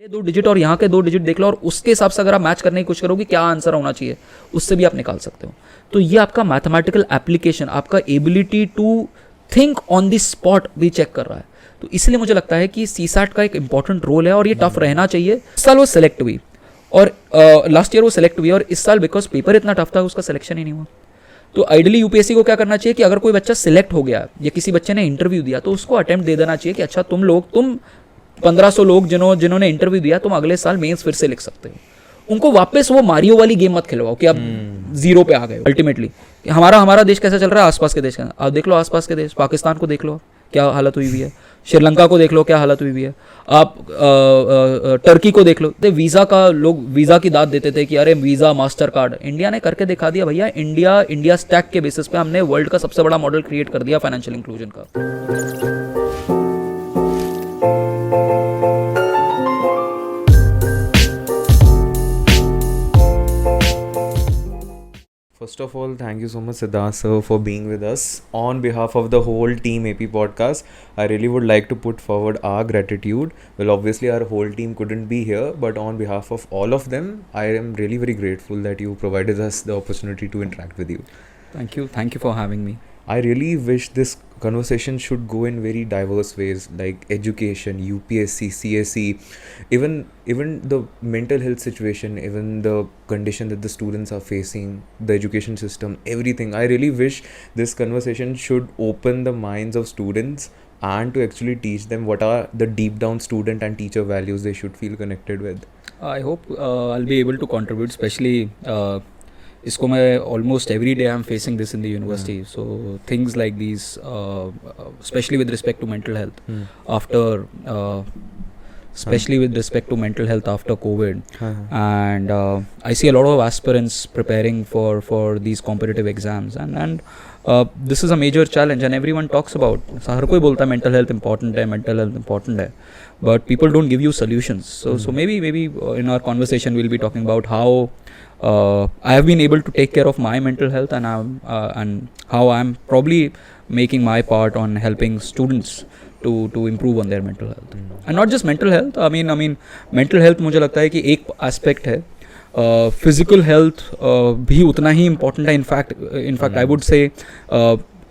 ये 2 डिजिट और यहाँ के 2 डिजिट देख लो और उसके हिसाब से अगर आप मैच करने की कोशिश करोगे क्या आंसर होना चाहिए, उससे भी आप निकाल सकते हो। तो ये आपका मैथमेटिकल एप्लीकेशन, आपका ability to think on the spot भी चेक कर रहा है। तो इसलिए मुझे लगता है कि सीसैट का एक इंपॉर्टेंट रोल है और ये टफ रहना चाहिए। इस साल वो सेलेक्ट हुई और लास्ट ईयर वो सेलेक्ट हुई और इस साल बिकॉज पेपर इतना टफ था उसका सिलेक्शन ही नहीं हुआ। तो आइडियली यूपीएससी को क्या करना चाहिए कि अगर कोई बच्चा सिलेक्ट हो गया या किसी बच्चे ने इंटरव्यू दिया तो उसको अटेम्प्ट दे देना चाहिए कि अच्छा तुम 1500 लोग जिन्होंने इंटरव्यू दिया तुम अगले साल मेंस फिर से लिख सकते हो। उनको वापस वो मारियो वाली गेम मत खिलवाओ कि आप जीरो पे आ गए। अल्टीमेटली हमारा देश कैसा चल रहा है, आसपास के देश का आप देख लो, आसपास के देश पाकिस्तान को देख लो क्या हालत हुई हुई है, श्रीलंका को देख लो क्या हालत हुई हुई है, आप टर्की को देख लो। वीज़ा का लोग वीज़ा की दाद देते थे कि अरे वीज़ा मास्टर कार्ड, इंडिया ने करके दिखा दिया भैया। इंडिया स्टैक के बेसिस पे हमने वर्ल्ड का सबसे बड़ा मॉडल क्रिएट कर दिया फाइनेंशियल इंक्लूजन का। First of all, thank you so much, Siddharth sir, for being with us. On behalf of the whole Team AP podcast, I really would like to put forward our gratitude. Well, obviously, our whole team couldn't be here, but on behalf of all of them, I am really very grateful that you provided us the opportunity to interact with you. Thank you for having me. I really wish this conversation should go in very diverse ways, like education, UPSC, CSE, even the mental health situation, even the condition that the students are facing, the education system, everything. I really wish this conversation should open the minds of students and to actually teach them what are the deep down student and teacher values they should feel connected with. I hope I'll be able to contribute, especially इसको मैं almost every day I am facing this in the university, so things like these specially with respect to mental health after especially with respect to mental health after COVID. And I see a lot of aspirants preparing for these competitive exams, and this is a major challenge, and everyone talks about, हर कोई बोलता है mental health important है, but people don't give you solutions. So maybe in our conversation we'll be talking about how I have been able to take care of my mental health, and how I'm probably making my part on helping students to improve on their mental health. And not just mental health, I mean mental health मुझे लगता है कि एक aspect है, physical health भी उतना ही important है. In fact I would say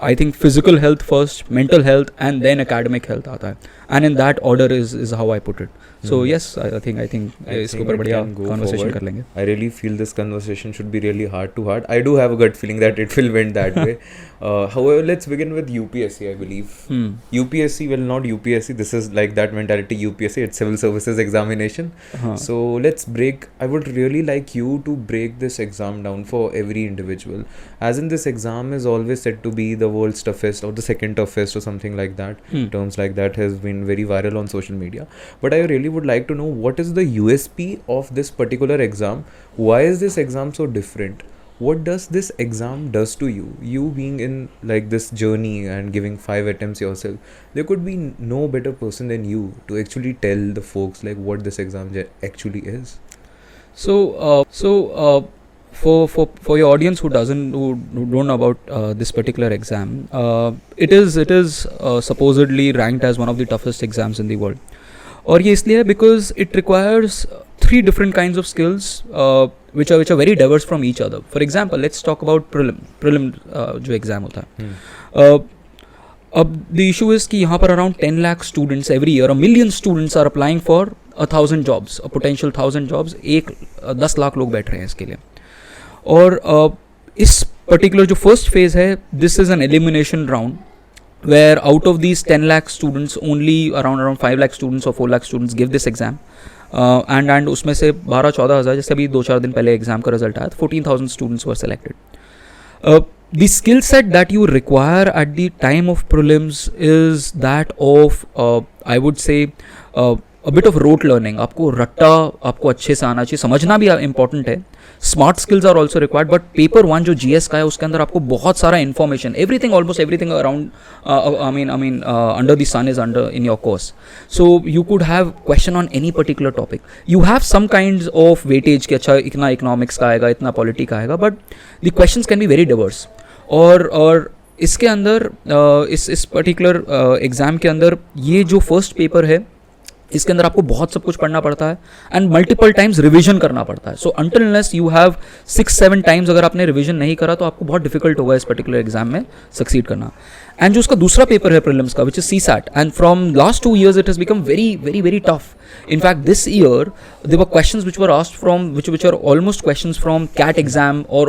I think physical health first, mental health, and then academic health आता है, and in that order is how I put it. So yes, I think इसके ऊपर बढ़िया conversation कर लेंगे. I really feel this conversation should be really heart to heart. I do have a gut feeling that it will went that way. However, let's begin with UPSC, I believe. UPSC, well, not UPSC, this is like that mentality UPSC, it's Civil Services Examination. So let's break, I would really like you to break this exam down for every individual. As in, this exam is always said to be the world's toughest or the second toughest or something like that. Terms like that has been very viral on social media. But I really would like to know, what is the USP of this particular exam? Why is this exam so different? What does this exam does to you? You being in like this journey and giving 5 attempts yourself, there could be no better person than you to actually tell the folks like what this exam actually is. So for your audience who don't know about this particular exam, it is supposedly ranked as one of the toughest exams in the world. और ये इसलिए है because it requires 3 different kinds of skills which are very diverse from each other. For example, let's talk about prelim जो exam होता है. अब the issue is कि यहाँ पर around 10 lakh students every year, 1 million students are applying for 1,000 jobs, a potential 1,000 jobs. 10 lakh लोग बैठ रहे हैं इसके लिए. और इस particular जो first phase है, this is an elimination round, where out of these 10 lakh students, only around 5 lakh students or 4 lakh students give this exam, and उसमें से 12-14 हज़ार, जैसे अभी 2-4 दिन पहले एग्ज़ाम का रिजल्ट आया, 14,000 students were selected. The skill set that you require at the time of prelims is that of I would say a bit of rote learning. आपको रट्टा आपको अच्छे से आना चाहिए, समझना भी important है. Smart skills are also required, but paper 1 जो GS का है उसके अंदर आपको बहुत सारा information, almost everything around under the sun is under in your course. So you could have question on any particular topic. You have some kinds of weightage कि अच्छा इतना इकोनॉमिक्स का आएगा, इतना पॉलिटी का आएगा, but the questions can be very Divers. और इसके अंदर इस पर्टिकुलर एग्ज़ाम के अंदर ये जो फर्स्ट पेपर है इसके अंदर आपको बहुत सब कुछ पढ़ना पड़ता है एंड मल्टीपल टाइम्स रिवीजन करना पड़ता है. So until unless you have 6-7 times अगर आपने रिवीजन नहीं करा तो आपको बहुत डिफिकल्ट होगा इस पर्टिकुलर एग्जाम में सक्सीड करना. एंड जो उसका दूसरा पेपर है प्रीलिम्स का which is CSAT, and from last 2 years it has become very very very tough. In fact, this year there were questions which were asked from which are almost questions from CAT exam or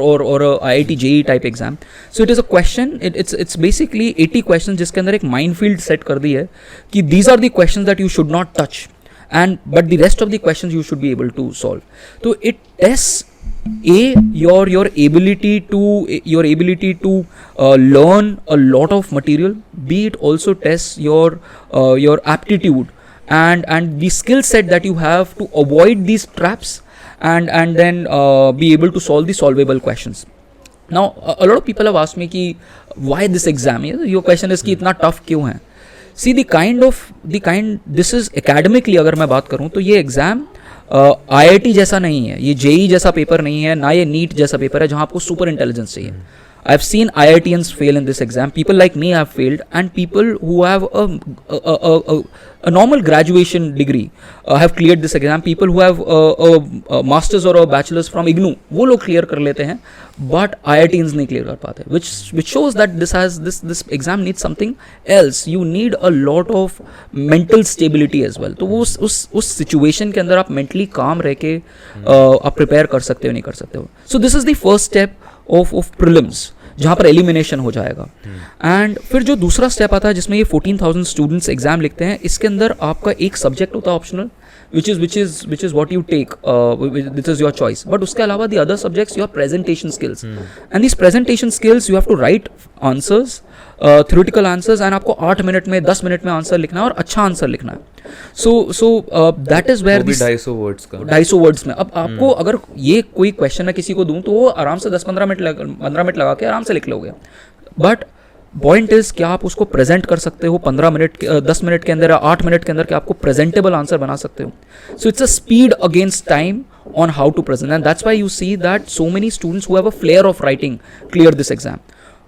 a IIT JEE type exam. So it is a question. It's basically 80 questions जिसके अंदर एक minefield set कर दी है कि these are the questions that you should not touch, and but the rest of the questions you should be able to solve. So it tests your ability to learn a lot of material. B, it also tests your aptitude and the skill set that you have to avoid these traps and then be able to solve the solvable questions. Now a lot of people have asked me ki why this exam, your question is ki itna tough kyun hai. See the kind this is academically अगर मैं बात करूँ तो ये exam IIT जैसा नहीं है, ये JEE जैसा पेपर नहीं है, ना ये NEET जैसा पेपर है जहाँ आपको सुपर इंटेलिजेंस चाहिए. I've seen IITians fail in this exam. People like me have failed, and people who have a normal graduation degree have cleared this exam. People who have a master's or a bachelor's from IGNOU, वो लोग clear कर लेते हैं, but IITians नहीं clear कर पाते. Which shows that this exam needs something else. You need a lot of mental stability as well. तो वो उस situation के अंदर आप mentally calm रह के आप prepare कर सकते हो नहीं कर सकते हो. So this is the first step of prelims, जहाँ पर एलिमिनेशन हो जाएगा. एंड फिर जो दूसरा स्टेप आता है जिसमें ये 14,000 स्टूडेंट्स एग्जाम लिखते हैं, इसके अंदर आपका एक सब्जेक्ट होता है optional which is what you take, this is your choice, but उसके अलावा the other subjects your presentation skills, and these presentation skills you have to write answers, theoretical answers, and आपको 8 मिनट में 10 minute में answer लिखना है और अच्छा answer लिखना है. so that is where this 250 words में अब आपको अगर ये कोई क्वेश्चन मैं किसी को दूं तो वो आराम से 10-15 मिनट लगा के आराम से लिख लोगे. बट पॉइंट इज क्या आप उसको प्रेजेंट कर सकते हो 15 मिनट 10 मिनट के अंदर या 8 मिनट के अंदर, क्या आपको प्रेजेंटेबल आंसर बना सकते हो. So it's a speed against time on how to present, and that's why you see that so many students who have a flair of writing clear this exam.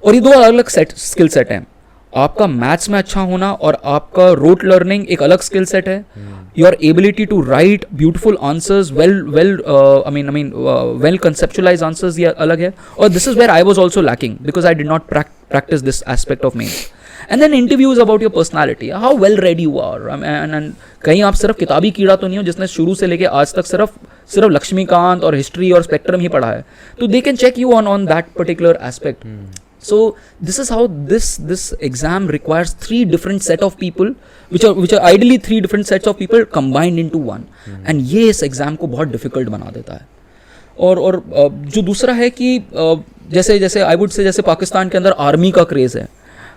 और ये दो अलग अलग स्किल सेट हैं. आपका मैथ्स में अच्छा होना और आपका रोट लर्निंग एक अलग स्किल सेट है. Your ability to write beautiful answers well conceptualize answers ये अलग है. और this is where I was also lacking because I did not practice this aspect of mains. And then interviews about your personality, how well read you are, and कहीं आप सिर्फ किताबी कीड़ा तो नहीं हो जिसने शुरू से लेके आज तक सिर्फ लक्ष्मीकांत और हिस्ट्री और स्पेक्ट्रम ही पढ़ा है. तो they can check you on that particular aspect. So this is how this exam requires 3 different set of people, which are ideally 3 different sets of people combined into one. And ये इस exam को बहुत difficult बना देता है. और जो दूसरा है कि जैसे आई वुड से जैसे पाकिस्तान के अंदर आर्मी का क्रेज है,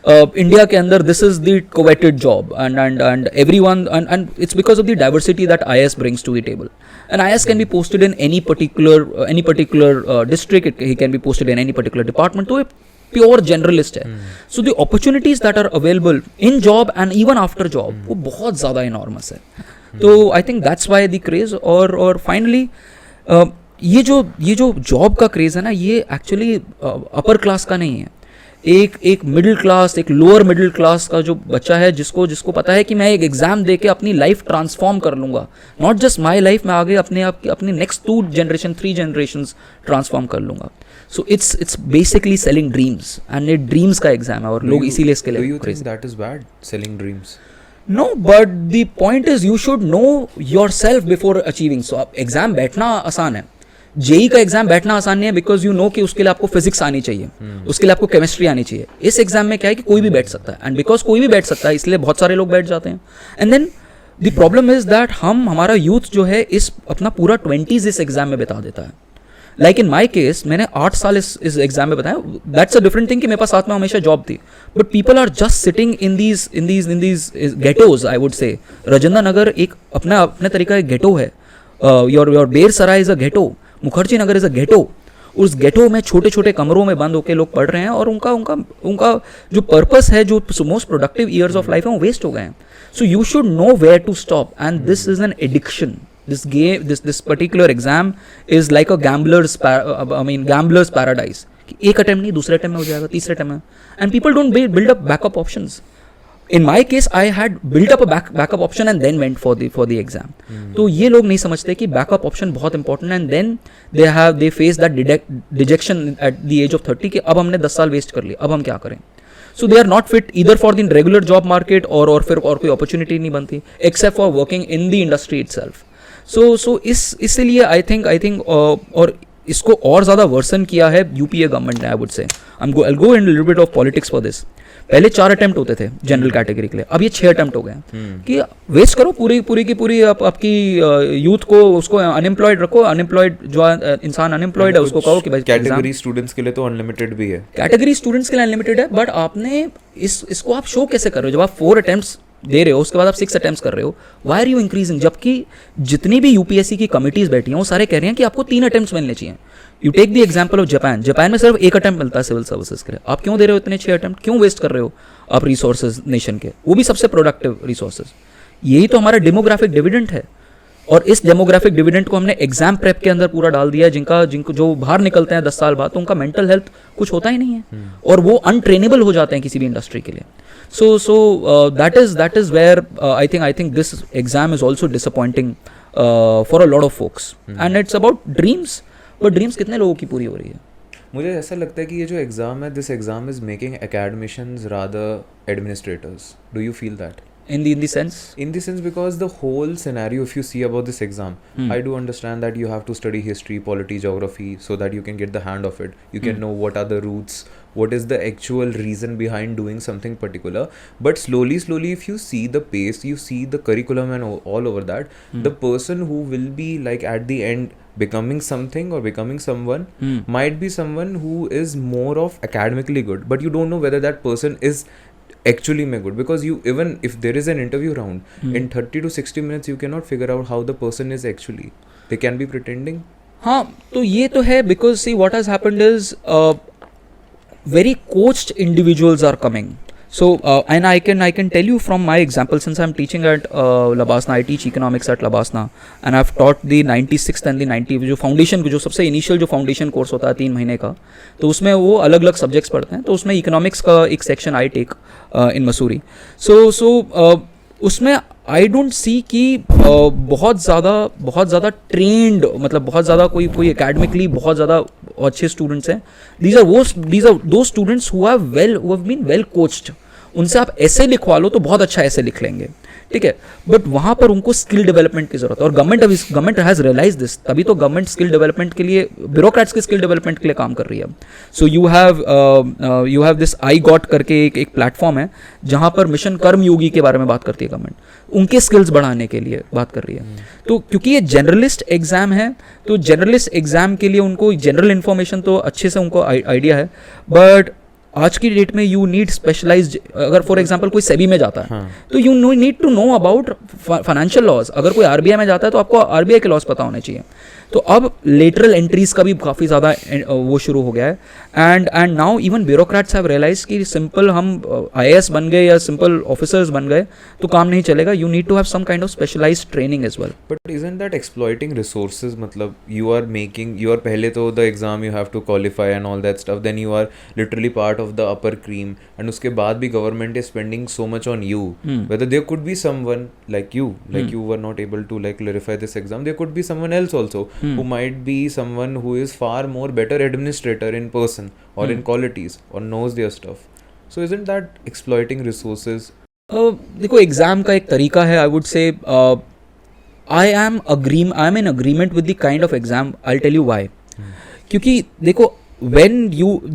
इंडिया के अंदर this is the coveted job, and everyone, and it's because of the diversity that IAS brings to the table. And IAS can be posted in any particular district. He can be posted in any particular department. तो pure generalist है. So the opportunities that are available in job and even after job वो बहुत ज़्यादा enormous है. तो I think that's why the craze. और finally ये जो जॉब का क्रेज है ना, ये एक्चुअली अपर क्लास का नहीं है. एक मिडिल क्लास, एक लोअर मिडिल क्लास का जो बच्चा है जिसको पता है कि मैं एक एग्जाम दे के अपनी लाइफ ट्रांसफॉर्म कर लूँगा, नॉट जस्ट माई लाइफ, मैं आगे अपनी नेक्स्ट 2 जनरेशन 3 जनरेशंस ट्रांसफॉर्म कर लूँगा. So it's basically selling dreams, and ये ड्रीम्स का एग्जाम है और लोग इसीलिए इसके लिए. Do you think that is bad, selling dreams? No, but the point is you should know yourself before achieving. So exam बैठना आसान है, जेई का एग्जाम बैठना आसान नहीं है, बिकॉज यू नो कि उसके लिए आपको फिजिक्स आनी चाहिए, उसके लिए आपको केमिस्ट्री आनी चाहिए. इस एग्जाम में क्या है कि कोई भी बैठ सकता है, एंड बिकॉज कोई भी बैठ सकता है इसलिए बहुत सारे लोग बैठ जाते हैं. And then the problem is that हमारा यूथ जो है इस अपना पूरा 20s इस एग्जाम में बिता देता है. लाइक इन माई केस मैंने 8 साल इस एग्जाम में बताया. दैट्स अ डिफरेंट थिंग कि मेरे पास साथ में हमेशा जॉब थी, but people are just sitting in these ghettos. I would say Rajendra नगर एक अपने तरीका एक गेटो है. Your Ber Sarai is a ghetto, Mukherjee Nagar is a ghetto. उस गेटो में छोटे छोटे कमरों में बंद होकर लोग पढ़ रहे हैं और उनका जो पर्पस है, जो most productive years of life है, वो वेस्ट हो गए हैं. So you should know where to stop, and this is an addiction. This particular exam is like a gambler's paradise. एक अटेम्प्ट नहीं, दूसरे अटेम्प्ट में हो जाएगा, तीसरे अटेम्प्ट में, and people don't build up backup options. In my case, I had built up a backup option and then went for the exam. तो ये लोग नहीं समझते कि backup option बहुत important है, and then they face that dejection at the age of 30 कि अब हमने 10 साल waste कर लिए, अब हम क्या करें. So they are not fit either for the regular job market और फिर और कोई opportunity नहीं बनती except for working in the industry itself. So इसलिए I think और इसको और ज़्यादा वर्सन किया है यूपीए गवर्नमेंट ने. आई वुड से I'll go in a little bit of politics for this. पहले 4 अटेम्प्ट होते थे जनरल कैटेगरी के लिए, अब ये 6 अटेम्प्ट हो गए कि वेस्ट करो पूरी की पूरी आपकी यूथ को, उसको अनएम्प्लॉयड रखो. अनएम्प्लॉयड जो इंसान अनएम्प्लॉयड है उसको कहो कि भाई कैटेगरी स्टूडेंट्स के लिए तो अनलिमिटेड भी है. कैटेगरी स्टूडेंट्स के लिए अनलिमिटेड है, बट आपने इसको आप शो कैसे कर रहे हो जब आप 4 अटेम्प्ट्स दे रहे हो, उसके बाद आप 6 अटेम्प्ट्स कर रहे हो. Why are you increasing? जबकि जितनी भी यूपीएससी की कमिटीज बैठी हैं वो सारे कह रहे हैं कि आपको 3 अटेम्प्ट्स मिलने चाहिए. You take the example of Japan में सिर्फ 1 अटेम्प्ट मिलता है सिविल सर्विसेज के लिए. आप क्यों दे रहे हो इतने 6 अटेम्प्ट? क्यों वेस्ट कर रहे हो आप रिसोर्सेज नेशन के, वो भी सबसे प्रोडक्टिव रिसोर्सेज? यही तो हमारा डेमोग्राफिक डिविडेंड है. और इस डेमोग्राफिक डिविडेंड को हमने एग्जाम प्रेप के अंदर पूरा डाल दिया है. जिनको जो बाहर निकलते हैं 10 साल बाद तो उनका मेंटल हेल्थ कुछ होता ही नहीं है और वो अनट्रेनेबल हो जाते हैं किसी भी इंडस्ट्री के लिए. So that is where I think this exam is also disappointing for a lot of folks. And it's about dreams, but dreams कितने लोगों की पूरी हो रही है? मुझे ऐसा लगता है कि ये जो एग्ज़ाम है, this exam is making academicians rather administrators. Do you feel that? In the sense? In the sense, because the whole scenario, if you see about this exam, I do understand that you have to study history, polity, geography, so that you can get the hand of it. You can know what are the roots, what is the actual reason behind doing something particular. But slowly, if you see the pace, you see the curriculum and all over that, the person who will be like at the end becoming something or becoming someone might be someone who is more of academically good, but you don't know whether that person is actually may good, because you, even if there is an interview round, in 30 to 60 minutes you cannot figure out how the person is actually. They can be pretending. हाँ, तो ये तो है, because see what has happened is very coached individuals are coming. So and I can tell you from my example, since I'm teaching at Labasna, I teach economics at Labasna, and I've taught the 96th and the 90 जो foundation, जो सबसे initial जो foundation course होता है 3 महीने का, तो उसमें वो अलग अलग सब्जेक्ट्स पढ़ते हैं. तो उसमें इकोनॉमिक्स का एक सेक्शन आई टेक इन मसूरी. सो उसमें आई डोंट सी कि बहुत ज़्यादा ट्रेंड, मतलब बहुत ज़्यादा कोई एकेडमिकली बहुत ज़्यादा अच्छे स्टूडेंट्स हैं. These are two students who have been well coached. उनसे आप ऐसे लिखवा लो तो बहुत अच्छा ऐसे लिख लेंगे, ठीक है, बट वहाँ पर उनको स्किल डेवलपमेंट की जरूरत है. और गवर्नमेंट हैज़ रियलाइज दिस, तभी तो गवर्नमेंट स्किल डेवलपमेंट के लिए, ब्यूरोक्रेट्स के स्किल डेवलपमेंट के लिए काम कर रही है. So you have this I got करके एक प्लेटफॉर्म है जहाँ पर मिशन कर्मयोगी के बारे में बात करती है गवर्नमेंट, उनके स्किल्स बढ़ाने के लिए बात कर रही है. तो क्योंकि ये जनरलिस्ट एग्जाम है, तो जनरलिस्ट एग्जाम के लिए उनको जनरल इन्फॉर्मेशन तो अच्छे से उनको आइडिया है, बट आज की डेट में यू नीड स्पेशलाइज्ड. अगर फॉर एग्जांपल कोई सेबी में जाता है तो you need to know about financial laws. अगर कोई आरबीआई में जाता है तो आपको आरबीआई के लॉज पता होने चाहिए. तो अब लेटरल एंट्रीज का भी काफ़ी ज़्यादा वो शुरू हो गया है. And now even bureaucrats have realize कि सिंपल हम आईएएस बन गए या सिंपल ऑफिसर्स बन गए तो काम नहीं चलेगा. You need to have some kind of specialized training as well. But isn't that exploiting resources? मतलब यू आर पहले तो the exam you have to qualify and all that stuff, then you are literally part of the upper cream, and उसके बाद भी government is spending so much on you. Whether there could be someone like you were not able to like clarify this exam, there could be someone else also who might be someone who is far more better administrator in person or in qualities or knows their stuff. So isn't that exploiting resources? देखो exam का एक तरीका है. I would say I am in agreement with the kind of exam. I tell you why. क्योंकि देखो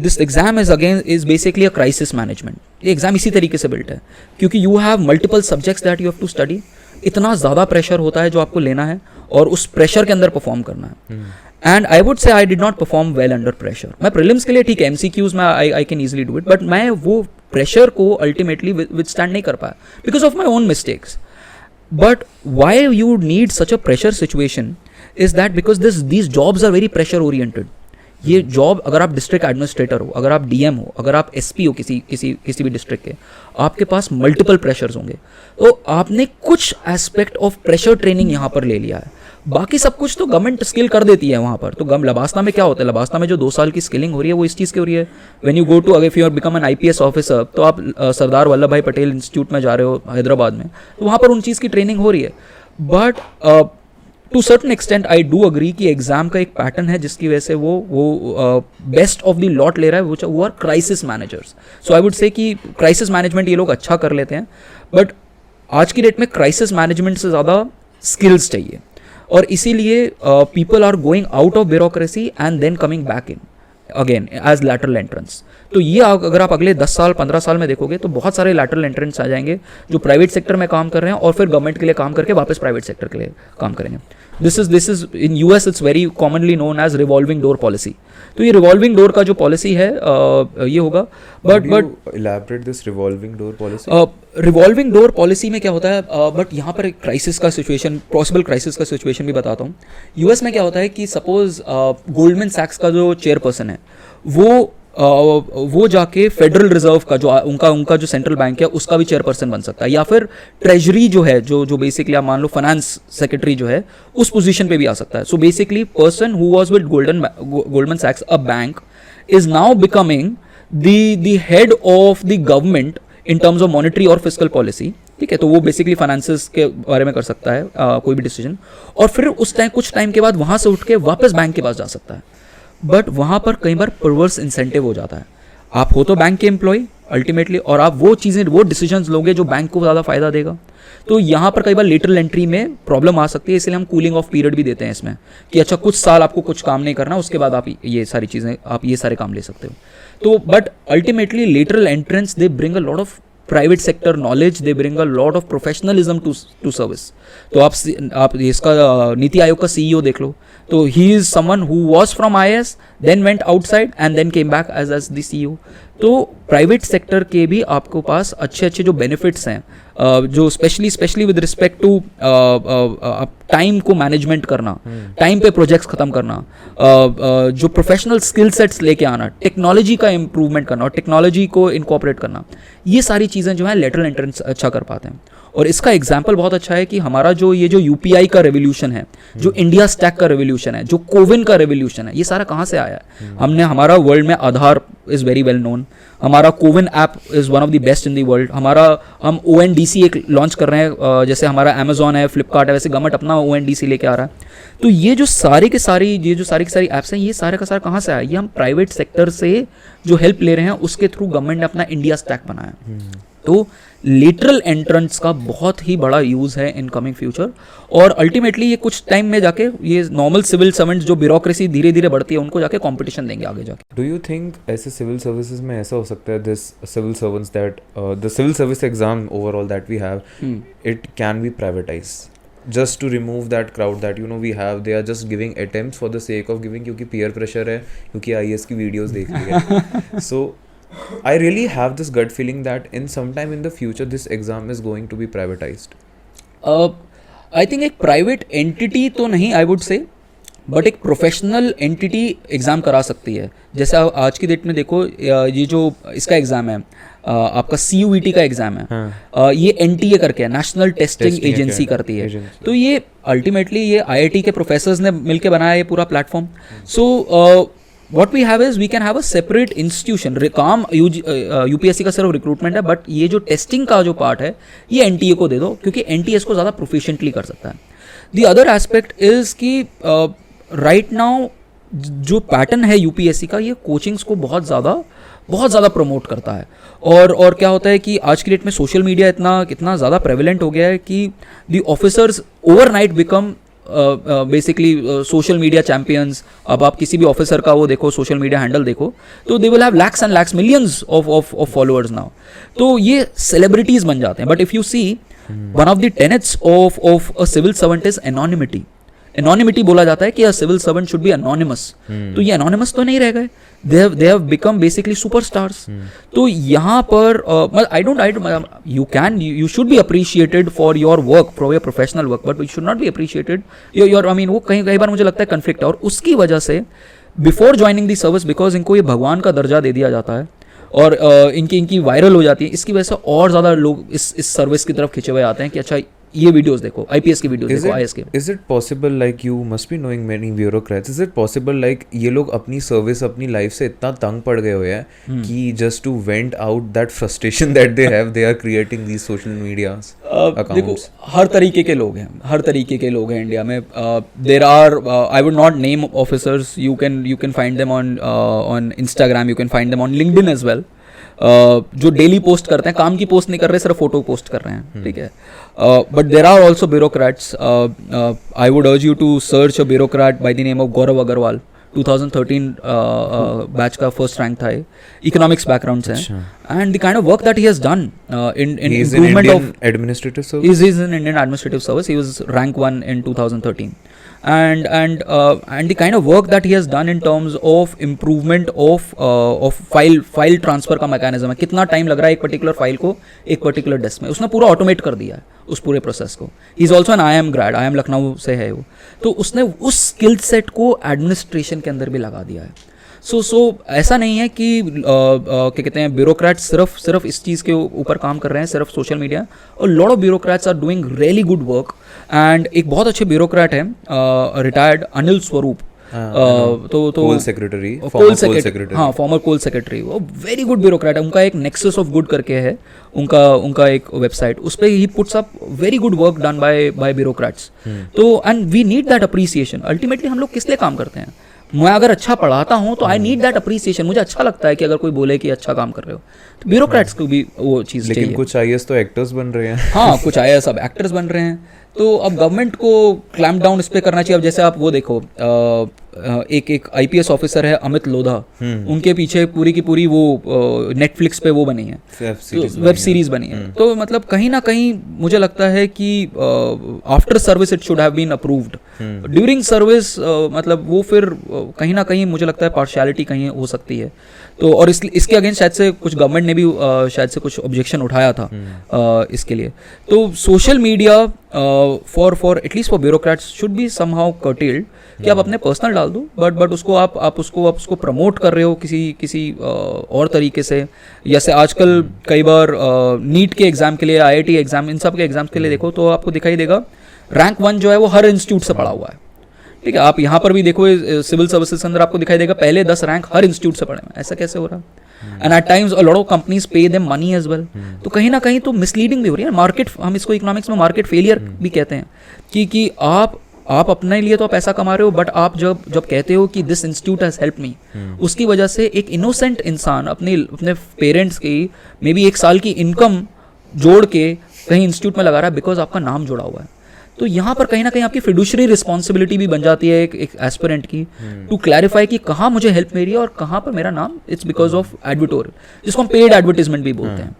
this exam is basically a crisis management. ये exam इसी तरीके से बिल्ट है क्योंकि you have multiple subjects that you have to study. इतना ज़्यादा प्रेशर होता है जो आपको लेना है और उस प्रेशर के अंदर परफॉर्म करना है. And I would say I did not perform well under pressure. मैं प्रीलिम्स के लिए ठीक है, एमसीक्यूज में I can easily do it, but मैं वो प्रेशर को अल्टीमेटली विथस्टैंड नहीं कर पाया because of my own mistakes. But why you need such a pressure situation is that because these jobs are very pressure oriented. ये job, अगर आप district administrator हो, अगर आप डीएम हो, अगर आप एसपी हो किसी भी डिस्ट्रिक्ट के, आपके पास मल्टीपल प्रेशर्स होंगे. तो आपने कुछ एस्पेक्ट ऑफ प्रेशर ट्रेनिंग यहाँ पर ले लिया है, बाकी सब कुछ तो गवर्नमेंट स्किल कर देती है वहाँ पर। तो लबासना में क्या होता है, लबासना में जो 2 साल की स्किलिंग हो रही है वो इस चीज़ की हो रही है। व्हेन यू गो टू, अगर if you are become an IPS officer, तो आप सरदार वल्लभ भाई पटेल इंस्टीट्यूट में जा रहे हो हैदराबाद में, तो वहाँ पर उन चीज़ की ट्रेनिंग हो रही है। But to certain extent I do agree कि एग्जाम का एक पैटर्न है जिसकी वजह से वो बेस्ट ऑफ द लॉट ले रहा है, वो are crisis managers. So I would say कि क्राइसिस मैनेजमेंट ये लोग अच्छा कर लेते हैं, बट आज की डेट में क्राइसिस मैनेजमेंट से ज़्यादा स्किल्स चाहिए, और इसीलिए people are going out of bureaucracy and then coming back in again as lateral entrance. तो ये अगर आप अगले 10 साल 15 साल में देखोगे तो बहुत सारे लैटरल एंट्रेंस आ जाएंगे जो प्राइवेट सेक्टर में काम कर रहे हैं और फिर गवर्नमेंट के लिए काम करके वापस प्राइवेट सेक्टर के लिए काम करेंगे। This is in US it's very commonly known as revolving door policy. तो ये रिवॉल्विंग डोर का जो पॉलिसी है ये होगा। But elaborate this revolving door policy. Revolving door policy में क्या होता है, बट यहाँ पर एक क्राइसिस का सिचुएशन, पॉसिबल क्राइसिस का सिचुएशन भी बताता हूँ। US में क्या होता है कि सपोज गोल्डमैन सैक्स का जो चेयरपर्सन है वो जाके फेडरल रिजर्व का जो उनका जो सेंट्रल बैंक है उसका भी चेयरपर्सन बन सकता है, या फिर ट्रेजरी जो है जो बेसिकली आप मान लो फाइनेंस सेक्रेटरी जो है उस पोजीशन पे भी आ सकता है। So basically person who was with Goldman सैक्स a bank is now becoming the head of the government in terms of monetary और फिस्कल पॉलिसी। ठीक है, तो वो बेसिकली फाइनेंसेस के बारे में कर सकता है कोई भी डिसीजन, और फिर कुछ टाइम के बाद वहां से उठ के वापस बैंक के पास जा सकता है। बट वहाँ पर कई बार परवर्स इंसेंटिव हो जाता है। आप हो तो बैंक के एम्प्लॉय अल्टीमेटली, और आप वो डिसीजंस लोगे जो बैंक को ज़्यादा फायदा देगा। तो यहाँ पर कई बार लेटरल एंट्री में प्रॉब्लम आ सकती है, इसलिए हम कूलिंग ऑफ पीरियड भी देते हैं इसमें कि अच्छा कुछ साल आपको कुछ काम नहीं करना, उसके बाद आप ये सारी चीज़ें, आप ये सारे काम ले सकते हो। तो but ultimately lateral entrance they bring a lot of private sector knowledge, they bring a lot of professionalism to service. तो आप इसका नीति आयोग का CEO देख लो, तो he is someone who was from IAS, then went outside and then came back as the CEO। तो private sector के भी आपको पास अच्छे जो बेनिफिट्स हैं, जो specially with respect to time को मैनेजमेंट करना, टाइम पे प्रोजेक्ट्स खत्म करना, जो प्रोफेशनल स्किल सेट्स लेके आना, टेक्नोलॉजी का इंप्रूवमेंट करना और टेक्नोलॉजी को इनकॉर्पोरेट करना, ये सारी चीज़ें जो है लेटरल एंट्रेंस अच्छा कर पाते हैं। और इसका एग्जाम्पल बहुत अच्छा है कि हमारा जो UPI का रेवोल्यूशन है, जो इंडिया स्टैक का रेवोल्यूशन है, जो कोविन का रेवोल्यूशन है, ये सारा कहाँ से आया है? हमारा वर्ल्ड में आधार इज़ वेरी वेल नोन, हमारा CoWIN app is one of the best in the world, हम ONDC एक लॉन्च कर रहे हैं, जैसे हमारा अमेजॉन है, फ्लिपकार्ट है, वैसे गवर्नमेंट अपना ONDC लेके आ रहा है। तो ये जो सारी की सारी ऐप्स हैं, ये सारे का सारा कहाँ से आया? ये हम प्राइवेट सेक्टर से जो हेल्प ले रहे हैं उसके थ्रू गवर्नमेंट ने अपना इंडिया स्टैक बनाया। तो लेटरल एंट्रेंस का बहुत ही बड़ा यूज़ है इन कमिंग फ्यूचर, और अल्टीमेटली ये कुछ टाइम में जाके ये नॉर्मल सिविल सर्वेंट्स जो ब्यूरोक्रेसी धीरे धीरे बढ़ती है उनको जाके कंपटीशन देंगे आगे जाके। डू यू थिंक ऐसे सिविल सर्विसेज में ऐसा हो सकता है, this civil servants that the civil service exam overall that we have, it can be privatized just to remove that crowd that we have? They are just giving attempts for the sake of giving, क्योंकि peer pressure है, क्योंकि IAS की videos देख ली है। So I really have this gut feeling that in some time in the future this exam is going to be privatized. I think एक private entity तो नहीं, आई would से, बट एक प्रोफेशनल एंटिटी एग्ज़ाम करा सकती है। जैसे आज की डेट में देखो, ये जो इसका एग्ज़ाम है आपका CUET का एग्ज़ाम है, ये NTA करके है, नेशनल टेस्टिंग एजेंसी करती है। तो ये अल्टीमेटली ये IIT के प्रोफेसर्स ने मिलकर बनाया ये पूरा platform. So what we have is we can have a separate institution। काम UPSC का सिर्फ रिक्रूटमेंट है, बट ये जो टेस्टिंग का जो पार्ट है ये NTA को दे दो, क्योंकि NTA इसको ज़्यादा प्रोफिशिएंटली कर सकता है। द अदर एस्पेक्ट इज़ कि राइट नाउ जो पैटर्न है UPSC का, ये कोचिंग्स को बहुत ज़्यादा प्रमोट करता है। और क्या होता है कि आज की डेट में सोशल मीडिया इतना ज़्यादा प्रेवलेंट हो गया है कि the officers overnight become basically social media champions. अब आप किसी भी ऑफिसर का वो देखो, सोशल मीडिया हैंडल देखो, तो they will have lakhs and lakhs, millions of followers now. तो ये सेलिब्रिटीज बन जाते हैं। But if you see, one of the tenets of a civil servant is anonymity. Anonymity बोला जाता है कि a civil servant should be anonymous. तो ये एनोनिमस तो नहीं रह गए, they have become basically superstars। तो यहाँ पर you should be appreciated for your work, for your professional work, but you should not be appreciated वो कई बार मुझे लगता है कन्फ्लिक्ट है। और उसकी वजह से before joining the service, because इनको ये भगवान का दर्जा दे दिया जाता है और इनकी वायरल हो जाती है, इसकी वजह से और ज़्यादा लोग इस सर्विस की तरफ खिंचे हुए आते हैं कि अच्छा ये वीडियोस देखो, IPS की वीडियोस देखो, IS के। Is it possible, like you must be knowing many bureaucrats, is it possible like ये लोग अपनी सर्विस अपनी लाइफ से इतना तंग पड़ गए हुए हैं कि just to vent out that frustration that they have, they are creating these social media देखो accounts? हर तरीके के लोग हैं, हर तरीके के लोग हैं इंडिया में। There are, I would not name officers, you can find them on Instagram, you can find them on LinkedIn as well, जो डेली पोस्ट करते हैं, काम की पोस्ट नहीं कर रहे, सिर्फ फोटो पोस्ट कर रहे हैं, ठीक है। But there are also bureaucrats, I would urge you to search a bureaucrat by the name of Gaurav Agarwal, 2013 batch का फर्स्ट रैंक था, इकोनॉमिक्स बैकग्राउंड से, and the kind of work that he has done in improvement of administrative service. He's in Indian administrative service. He was rank 1 in 2013, and the kind of work that he has done in terms of improvement of file transfer का mechanism है, कितना time लग रहा है एक particular file को एक particular desk में, उसने पूरा ऑटोमेट कर दिया है उस पूरे प्रोसेस को। He is also an IIM grade, IIM Lucknow से है वो, तो उसने उस स्किल सेट को एडमिनिस्ट्रेशन के अंदर भी लगा दिया है। सो ऐसा नहीं है कि क्या कहते हैं ब्यूरोक्रेट्स सिर्फ इस चीज़ के ऊपर काम कर रहे हैं, सिर्फ सोशल मीडिया, और lot of bureaucrats are doing really good work. And एक बहुत अच्छे ब्यूरोक्रेट हैं, रिटायर्ड अनिल स्वरूप, तो कोल सेक्रेटरी, हाँ, फॉर्मर कोल सेक्रेटरी, वो वेरी गुड ब्यूरोक्रेट है। उनका एक नेक्सस ऑफ गुड करके है उनका एक वेबसाइट, उस पर ही puts up very good work done by bureaucrats. तो and we need that appreciation. Ultimately हम लोग किस लिए काम करते हैं? मैं अगर अच्छा पढ़ाता हूँ तो आई नीड दैट अप्रिसिएशन, मुझे अच्छा लगता है कि अगर कोई बोले कि अच्छा काम कर रहे हो, तो ब्यूरोक्रेट्स को भी वो चीज़ चाहिए। लेकिन कुछ IAS तो एक्टर्स बन रहे हैं। हाँ, कुछ IAS अब एक्टर्स बन रहे हैं, तो अब गवर्नमेंट को क्लैम्प डाउन इस पर करना चाहिए। अब जैसे आप वो देखो, एक IPS ऑफिसर है अमित लोधा, उनके पीछे पूरी की पूरी वो नेटफ्लिक्स पे वो बनी है, वेब सीरीज बनी है। तो मतलब कहीं ना कहीं मुझे लगता है कि after service it should have been approved, during service मतलब वो फिर कहीं ना कहीं मुझे लगता है पार्शियलिटी कहीं हो सकती है। तो और इसके अगेंस्ट शायद से कुछ गवर्नमेंट ने भी शायद से कुछ ऑब्जेक्शन उठाया था इसके लिए। तो social media for at least for bureaucrats should be somehow curtailed, कि आप अपने पर्सनल डाल दो, बट उसको आप उसको प्रमोट कर रहे हो किसी और तरीके से। जैसे आजकल कई बार नीट के एग्जाम के लिए, IIT एग्जाम, इन सब के एग्जाम के लिए देखो तो आपको दिखाई देगा रैंक 1 जो है वो हर इंस्टीट्यूट से पढ़ा हुआ है, ठीक है। आप यहाँ पर भी देखो सिविल सर्विसेज के अंदर आपको दिखाई देगा पहले 10 रैंक हर इंस्टीट्यूट से पढ़े हैं। ऐसा कैसे हो रहा है? And at times a lot of companies pay them money as well. तो कहीं ना कहीं तो मिसलीडिंग भी हो रही है मार्केट, हम इसको इकोनॉमिक्स में मार्केट फेलियर भी कहते हैं कि आप अपने लिए तो आप पैसा कमा रहे हो, बट आप जब कहते हो कि this institute has help me, उसकी वजह से एक इनोसेंट इंसान अपने पेरेंट्स की मे बी 1 साल की इनकम जोड़ के कहीं इंस्टीट्यूट में लगा रहा है बिकॉज आपका नाम जुड़ा हुआ है। तो यहाँ पर कहीं ना कहीं आपकी फिडुशरी रिस्पॉन्सिबिलिटी भी बन जाती है एक एस्पिरेंट की, टू क्लैरिफाई कि कहाँ मुझे हेल्प मिल रही है और कहाँ पर मेरा नाम, इट्स बिकॉज ऑफ एडवर्टोरियल, जिसको हम पेड एडवर्टीजमेंट भी बोलते हैं।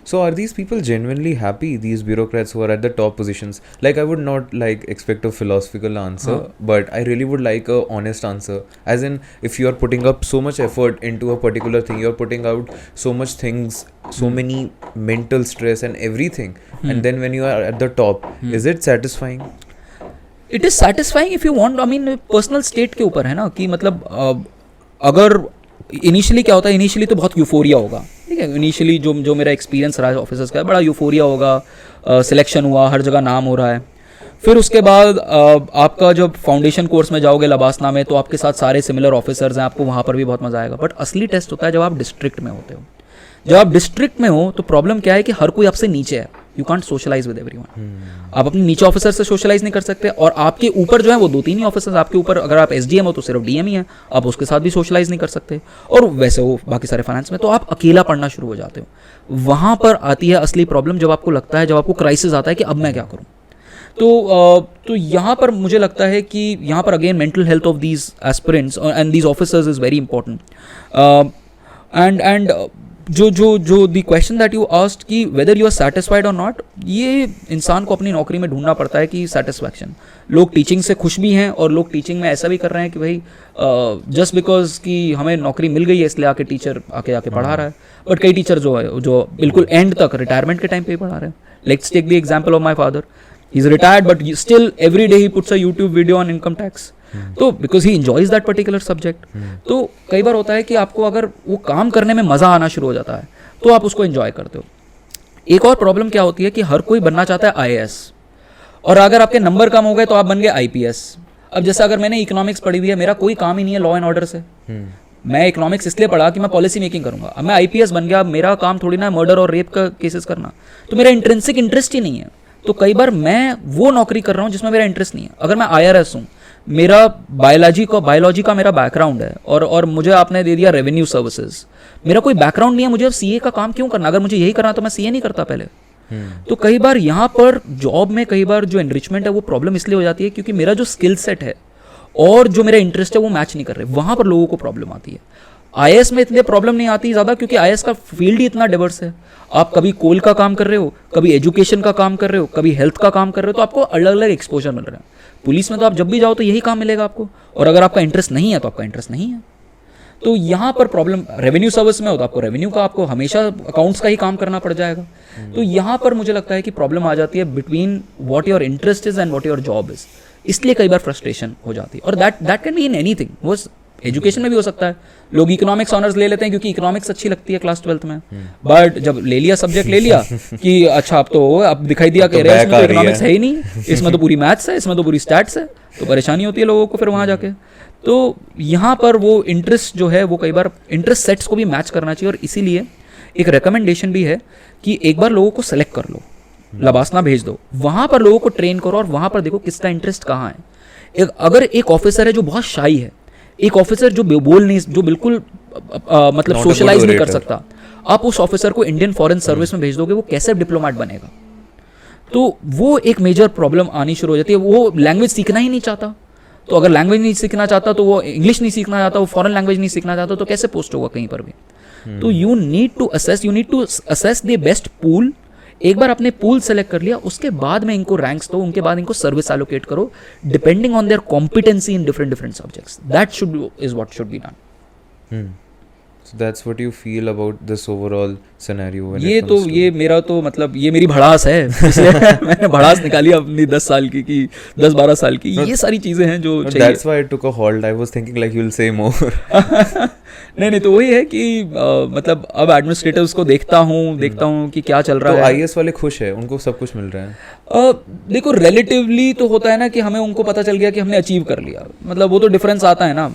So are these people genuinely happy, these bureaucrats who are at the top positions? Like I would not like expect a philosophical answer, but I really would like a honest answer. As in, if you are putting up so much effort into a particular thing, you are putting out so much things, so many mental stress and everything, and then when you are at the top, is it satisfying? It is satisfying if you want. I mean, personal state के ऊपर है ना, कि मतलब अगर initially क्या होता है, इनिशियली तो बहुत यूफोरिया होगा, ठीक है। इनिशियली जो मेरा एक्सपीरियंस रहा है ऑफिसर्स का, बड़ा यूफोरिया होगा, सिलेक्शन हुआ, हर जगह नाम हो रहा है। फिर उसके बाद आपका जब फाउंडेशन कोर्स में जाओगे लबासना में, तो आपके साथ सारे सिमिलर ऑफिसर्स हैं, आपको वहाँ पर भी बहुत मजा आएगा। बट असली टेस्ट होता है जब आप डिस्ट्रिक्ट में होते हो। जब आप डिस्ट्रिक्ट में हो तो प्रॉब्लम क्या है कि हर कोई आपसे नीचे है, you can't socialize with everyone. आप अपने नीचे ऑफिसर से सोशलाइज नहीं कर सकते, और आपके ऊपर जो है वो 2-3 ही ऑफिसर्स, आपके ऊपर अगर आप SDM हो तो सिर्फ DM ही है, आप उसके साथ भी सोशलाइज नहीं कर सकते, और वैसे वो बाकी सारे फाइनेंस में, तो आप अकेला पढ़ना शुरू हो जाते हो। वहाँ पर आती है असली प्रॉब्लम, जब आपको लगता है, जब आपको क्राइसिस आता है कि अब मैं क्या करूँ। तो यहाँ पर मुझे लगता है कि यहाँ पर again mental health of these aspirants and these officers is very important. And जो the question that you asked कि वेदर यू आर सेटिस्फाइड और नॉट, ये इंसान को अपनी नौकरी में ढूंढना पड़ता है कि सेटिस्फैक्शन। लोग टीचिंग से खुश भी हैं, और लोग टीचिंग में ऐसा भी कर रहे हैं कि भाई जस्ट बिकॉज कि हमें नौकरी मिल गई है इसलिए आके टीचर आके पढ़ा रहा है। बट कई टीचर जो बिल्कुल एंड तक रिटायरमेंट के टाइम पे ही पढ़ा रहे हैं। Let's take the example of my father, he is retired but still every day he puts a YouTube video on income tax, तो because he enjoys that particular subject. तो कई बार होता है कि आपको अगर वो काम करने में मजा आना शुरू हो जाता है तो आप उसको एंजॉय करते हो। एक और प्रॉब्लम क्या होती है कि हर कोई बनना चाहता है IAS, और अगर आपके नंबर कम हो गए तो आप बन गए IPS। अब जैसे अगर मैंने इकोनॉमिक्स पढ़ी हुई है, मेरा कोई काम ही नहीं है लॉ एंड ऑर्डर से, मैं इकोनॉमिक्स इसलिए पढ़ा कि मैं पॉलिसी मेकिंग करूंगा, अब मैं IPS बन गया, अब मेरा काम थोड़ी ना मर्डर और रेप का केसेस करना, तो मेरा इंट्रिंसिक इंटरेस्ट ही नहीं है। तो कई बार मैं वो नौकरी कर रहा हूँ जिसमें मेरा इंटरेस्ट नहीं है। अगर मैं IRS हूँ, मेरा बायोलॉजी का मेरा बैकग्राउंड है, और मुझे आपने दे दिया रेवेन्यू सर्विसेज, मेरा कोई बैकग्राउंड नहीं है, मुझे अब CA का काम क्यों करना? अगर मुझे यही करना तो मैं CA नहीं करता पहले। तो कई बार यहाँ पर जॉब में कई बार जो एनरिचमेंट है वो प्रॉब्लम इसलिए हो जाती है क्योंकि मेरा जो स्किल सेट है और जो मेरा इंटरेस्ट है वो मैच नहीं कर रहे, वहां पर लोगों को प्रॉब्लम आती है। IAS में इतनी प्रॉब्लम नहीं आती ज़्यादा क्योंकि IAS का फील्ड ही इतना डिवर्स है। आप कभी कोल का काम कर रहे हो, कभी एजुकेशन का काम कर रहे हो, कभी हेल्थ का काम कर रहे हो, तो आपको अलग अलग एक्सपोजर मिल रहा है। पुलिस में तो आप जब भी जाओ तो यही काम मिलेगा आपको, और अगर आपका इंटरेस्ट नहीं है तो आपका इंटरेस्ट नहीं है। तो यहाँ पर प्रॉब्लम रेवेन्यू सर्विस में हो तो आपको रेवेन्यू का, आपको हमेशा अकाउंट्स का ही काम करना पड़ जाएगा। तो यहाँ पर मुझे लगता है कि प्रॉब्लम आ जाती है between what your interest is and what your job is. इसलिए कई बार फ्रस्ट्रेशन हो जाती है, और that can be in anything. वो एजुकेशन में भी हो सकता है। लोग इकोनॉमिक्स ऑनर्स ले लेते हैं क्योंकि इकोनॉमिक्स अच्छी लगती है क्लास 12th में, बट जब ले लिया सब्जेक्ट ले लिया कि अच्छा अब दिखाई दिया कि इकोनॉमिक्स है ही नहीं, इसमें तो पूरी मैथ्स है, इसमें तो पूरी स्टैट्स है, तो परेशानी होती है लोगों को फिर वहाँ जाके। तो यहाँ पर वो इंटरेस्ट जो है वो कई बार इंटरेस्ट सेट्स को भी मैच करना चाहिए, और इसीलिए एक रिकमेंडेशन भी है कि एक बार लोगों को सेलेक्ट कर लो, लबासना भेज दो, वहाँ पर लोगों को ट्रेन करो और वहाँ पर देखो किसका इंटरेस्ट कहाँ है। अगर एक ऑफिसर है जो बहुत शाई है, एक ऑफिसर जो जो बिल्कुल मतलब सोशलाइज नहीं कर सकता, आप उस ऑफिसर को इंडियन फॉरेन सर्विस में भेज दोगे, वो कैसे डिप्लोमेट बनेगा? तो वो एक मेजर प्रॉब्लम आनी शुरू हो जाती है। वो लैंग्वेज सीखना ही नहीं चाहता, तो अगर लैंग्वेज नहीं सीखना चाहता तो वो इंग्लिश नहीं सीखना चाहता, वो फॉरेन लैंग्वेज नहीं सीखना चाहता, तो कैसे पोस्ट होगा कहीं पर भी? तो you need to assess the best pool. एक बार आपने पूल सेलेक्ट कर लिया, उसके बाद में इनको रैंक्स दो, उनके बाद इनको सर्विस एलोकेट करो depending on their competency in different subjects. That is what should be done. So that's what you feel about this overall scenario when ये it तो comes to ये मेरा तो मतलब ये मेरी भड़ास है, इसलिए मैंने भड़ास निकाली अपनी 10 साल की 10-12 साल की। ये सारी चीजें हैं जो चाहिए। That's why I took a hold. I was thinking like you'll say more. नहीं तो वही है कि मतलब अब एडमिनिस्ट्रेटिव्स को देखता हूँ कि क्या चल रहा तो है। IAS वाले खुश है, उनको सब कुछ मिल रहा है। देखो रिलेटिवली तो होता है ना कि हमें उनको पता चल गया कि हमने अचीव कर लिया, मतलब वो तो डिफरेंस आता है ना।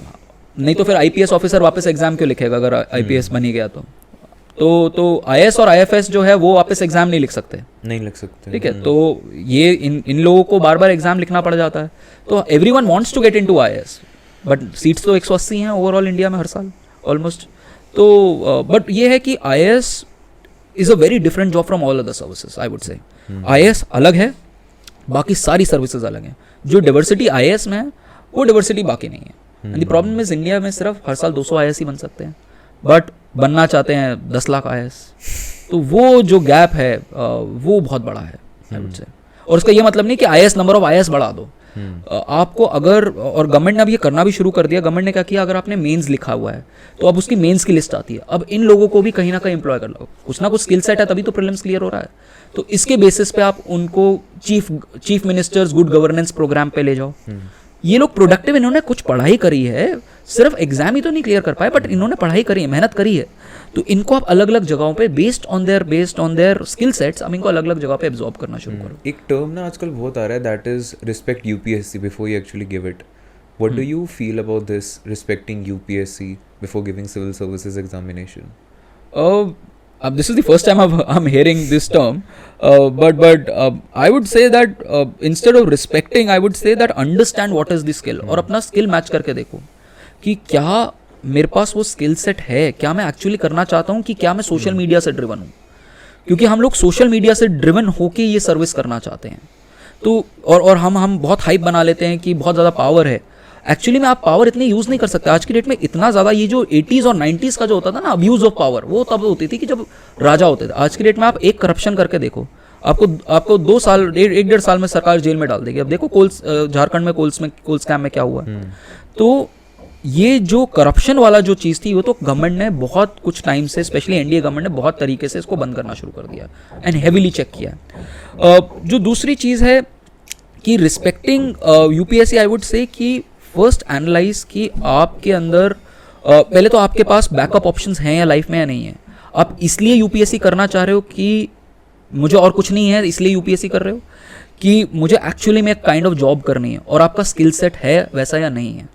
नहीं तो फिर IPS ऑफिसर वापस एग्जाम क्यों लिखेगा अगर IPS बन ही गया तो IAS और IFS जो है वो वापस एग्जाम नहीं लिख सकते, ठीक है। तो ये इन लोगों को बार बार एग्जाम लिखना पड़ जाता है। तो everyone wants to get into IAS, but seats तो 180 हैं ओवरऑल इंडिया में हर साल ऑलमोस्ट। तो बट ये है कि IAS is a very different job from all other services, I would से। IAS अलग है, बाकी सारी सर्विसेज अलग हैं। जो डाइवर्सिटी IAS में है वो डाइवर्सिटी बाकी नहीं है। And the problem is India में सिर्फ हर साल 200 IAS ही बन सकते हैं, बट बनना चाहते हैं 10 लाख IAS। तो वो जो गैप है वो बहुत बड़ा है, आई वुड से। और उसका ये मतलब नहीं कि IAS नंबर ऑफ IAS बढ़ा दो। आपको अगर, और गवर्नमेंट ने अब ये करना भी शुरू कर दिया। गवर्नमेंट ने क्या किया, अगर आपने मेंस लिखा हुआ है तो अब उसकी मेंस की लिस्ट आती है। अब इन लोगों को भी कहीं ना कहीं एम्प्लॉय कर लो, कुछ ना कुछ स्किल सेट है तभी तो प्रीलिम्स क्लियर हो रहा है। तो इसके बेसिस पे आप उनको chief minister's good governance programme पे ले जाओ। ये लोग प्रोडक्टिव, इन्होंने कुछ पढ़ाई करी है, सिर्फ एग्जाम ही तो नहीं क्लियर कर पाए, बट इन्होंने पढ़ाई करी है, मेहनत करी है। तो इनको आप अलग अलग जगहों पे based on their skill sets अब इनको अलग अलग जगह पे एब्जॉर्ब करना शुरू करो। एक टर्म ना आजकल बहुत आ रहा है, that is respect UPSC before you actually give it. What do you feel about this, respecting UPSC before giving civil services examination? This is the first time I'm hearing this term, but I would say that instead of respecting, I would say that understand what is the skill, और अपना skill match करके देखो कि क्या मेरे पास वो skill set है, क्या मैं एक्चुअली करना चाहता हूँ, कि क्या मैं सोशल मीडिया से ड्रिवन हूँ। क्योंकि हम लोग सोशल मीडिया से ड्रिवन होके ये सर्विस करना चाहते हैं। तो और हम बहुत हाइप बना लेते हैं कि बहुत ज़्यादा पावर है। एक्चुअली में आप पावर इतनी यूज़ नहीं कर सकते आज की डेट में। इतना ज़्यादा ये जो 80s और 90s का जो होता था ना अब्यूज़ ऑफ पावर, वो तब होती थी कि जब राजा होते थे। आज की डेट में आप एक करप्शन करके देखो, आपको 2 साल 1.5 साल में सरकार जेल में डाल देगी। अब देखो झारखंड में कोल स्कैम में क्या हुआ। तो ये जो करप्शन वाला जो चीज़ थी वो तो गवर्नमेंट ने बहुत कुछ टाइम से, स्पेशली NDA गवर्नमेंट ने बहुत तरीके से इसको बंद करना शुरू कर दिया एंड हेविली चेक किया। जो दूसरी चीज़ है कि respecting UPSC, I would say कि फर्स्ट एनालाइज कि आपके अंदर पहले तो आपके पास बैकअप ऑप्शंस हैं या लाइफ में या नहीं है। आप इसलिए UPSC करना चाह रहे हो कि मुझे और कुछ नहीं है इसलिए UPSC कर रहे हो, कि मुझे एक्चुअली में एक काइंड ऑफ जॉब करनी है और आपका स्किल सेट है वैसा या नहीं है,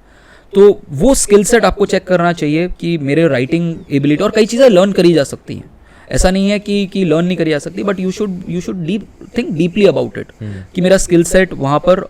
तो वो स्किल सेट आपको चेक करना चाहिए कि मेरे राइटिंग एबिलिटी, और कई चीज़ें लर्न करी जा सकती हैं, ऐसा नहीं है कि लर्न नहीं करी जा सकती, but you should think deeply about it कि मेरा स्किल सेट वहाँ पर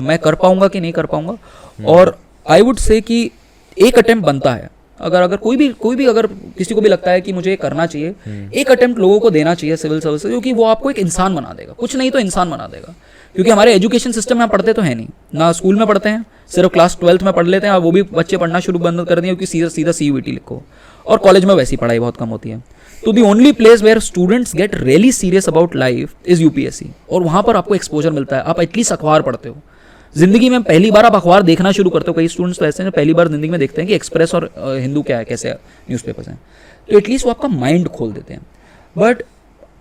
मैं कर पाऊंगा कि नहीं कर पाऊंगा। और आई वुड से कि एक अटेम्प्ट बनता है, अगर कोई भी अगर किसी को भी लगता है कि मुझे ये करना चाहिए, एक अटेम्प्ट लोगों को देना चाहिए सिविल सर्विस, क्योंकि वो आपको एक इंसान बना देगा, कुछ नहीं तो इंसान बना देगा। क्योंकि हमारे एजुकेशन सिस्टम में पढ़ते तो है नहीं, ना स्कूल में पढ़ते हैं, सिर्फ क्लास 12th में पढ़ लेते हैं, वो भी बच्चे पढ़ना शुरू बंद कर दिए क्योंकि सीधा CUET लिखो, और कॉलेज में वैसी पढ़ाई बहुत कम होती है। तो the only place where students get really serious about life is UPSC, और वहाँ पर आपको एक्सपोजर मिलता है, आप एटलीस्ट अखबार पढ़ते हो। जिंदगी में पहली बार आप अखबार देखना शुरू करते हो, कई स्टूडेंट्स तो ऐसे हैं पहली बार जिंदगी में देखते हैं कि एक्सप्रेस और हिंदू क्या है, कैसे न्यूज़पेपर्स हैं, तो एटलीस्ट वो आपका माइंड खोल देते हैं। बट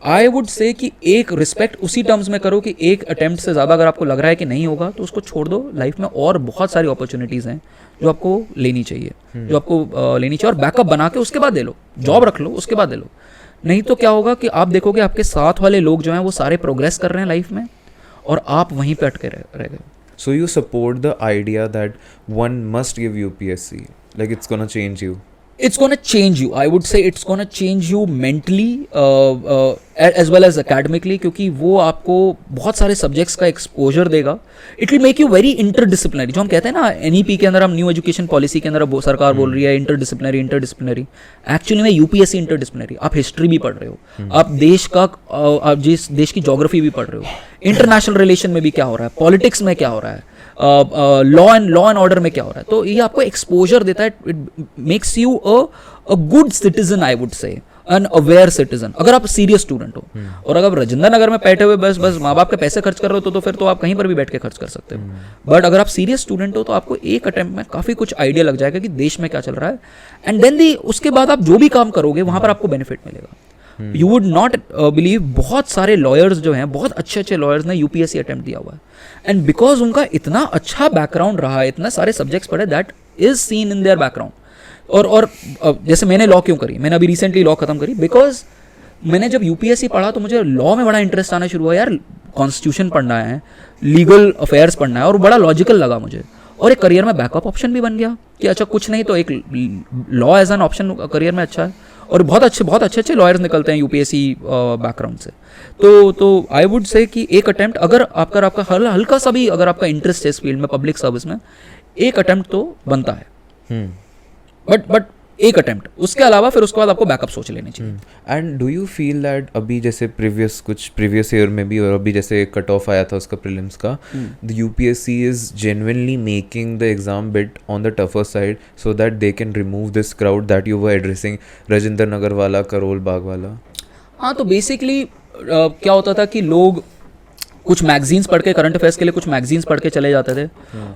आई वुड से कि एक रिस्पेक्ट उसी टर्म्स में करो कि एक अटेम्प्ट से ज़्यादा अगर आपको लग रहा है कि नहीं होगा तो उसको छोड़ दो, लाइफ में और बहुत सारी अपॉर्चुनिटीज़ हैं जो आपको लेनी चाहिए, लेनी चाहिए, और बैकअप बना के उसके बाद दे लो, जॉब रख लो उसके बाद दे लो। नहीं तो क्या होगा कि आप देखोगे आपके साथ वाले लोग जो हैं वो सारे प्रोग्रेस कर रहे हैं लाइफ में, और आप वहीं पे अटके रह गए। So you support the idea that one must give UPSC, like it's gonna change you? It's gonna change you. I would say it's gonna change you mentally as well as academically, क्योंकि वो आपको बहुत सारे subjects का exposure देगा। It will make you very interdisciplinary, जो हम कहते हैं ना NEP के अंदर, हम न्यू एजुकेशन पॉलिसी के अंदर सरकार बोल रही है इंटरडिसिप्लिनरी, एक्चुअली में UPSC इंटरडिसिप्लिनरी। आप हिस्ट्री भी पढ़ रहे हो, आप देश का आप जिस देश की जोग्राफी भी पढ़ रहे हो, इंटरनेशनल रिलेशन में भी क्या हो रहा है, पॉलिटिक्स में क्या हो रहा है, लॉ एंड ऑर्डर में क्या हो रहा है, तो ये आपको एक्सपोजर देता है। It makes you a good citizen, I would say an aware citizen, अगर आप सीरियस स्टूडेंट हो। और अगर राजेंद्र नगर में बैठे हुए बस माँ बाप के पैसे खर्च कर रहे हो तो फिर तो आप कहीं पर भी बैठ के खर्च कर सकते हो। बट अगर आप सीरियस स्टूडेंट हो तो आपको एक अटेम्प्ट में काफ़ी कुछ आइडिया लग जाएगा कि देश में क्या चल रहा है, एंड देन उसके बाद आप जो भी काम करोगे वहाँ पर आपको बेनिफिट मिलेगा। यू वुड नॉट बिलीव, बहुत सारे लॉयर्स जो हैं, बहुत अच्छे लॉयर्स ने UPSC अटेम्प्ट दिया हुआ है, एंड बिकॉज उनका इतना अच्छा बैकग्राउंड रहा है, इतना सारे सब्जेक्ट्स पढ़े, that is seen in their background. और जैसे मैंने लॉ क्यों करी, मैंने अभी रिसेंटली लॉ खत्म करी, बिकॉज मैंने जब UPSC पढ़ा तो मुझे लॉ में बड़ा इंटरेस्ट आना शुरू हुआ। यार कॉन्स्टिट्यूशन पढ़ना है, लीगल अफेयर्स पढ़ना है, और बड़ा लॉजिकल लगा मुझे, और एक करियर में बैकअप ऑप्शन भी बन गया कि अच्छा कुछ नहीं तो एक law as an option career में अच्छा है, और बहुत अच्छे लॉयर्स निकलते हैं UPSC बैकग्राउंड से। तो आई वुड से कि एक अटेम्प्ट, अगर आपका हल्का सा भी अगर आपका इंटरेस्ट है इस फील्ड में, पब्लिक सर्विस में, एक अटेम्प्ट तो बनता है। बट एक अटेम्प्ट, उसके अलावा फिर उसके बाद आपको बैकअप सोच लेनी चाहिए। And do you feel that अभी जैसे प्रीवियस ईयर में भी, और अभी जैसे कट ऑफ आया था उसका प्रीलिम्स का, the UPSC is genuinely making the exam bit on the tougher side so that they can remove this crowd that you were addressing, Rajendra Nagar वाला, करोल बाग वाला? हाँ, तो बेसिकली क्या होता था कि लोग कुछ मैगजीन्स पढ़ के, करंट अफेयर्स के लिए कुछ मैगजीन्स पढ़ के चले जाते थे,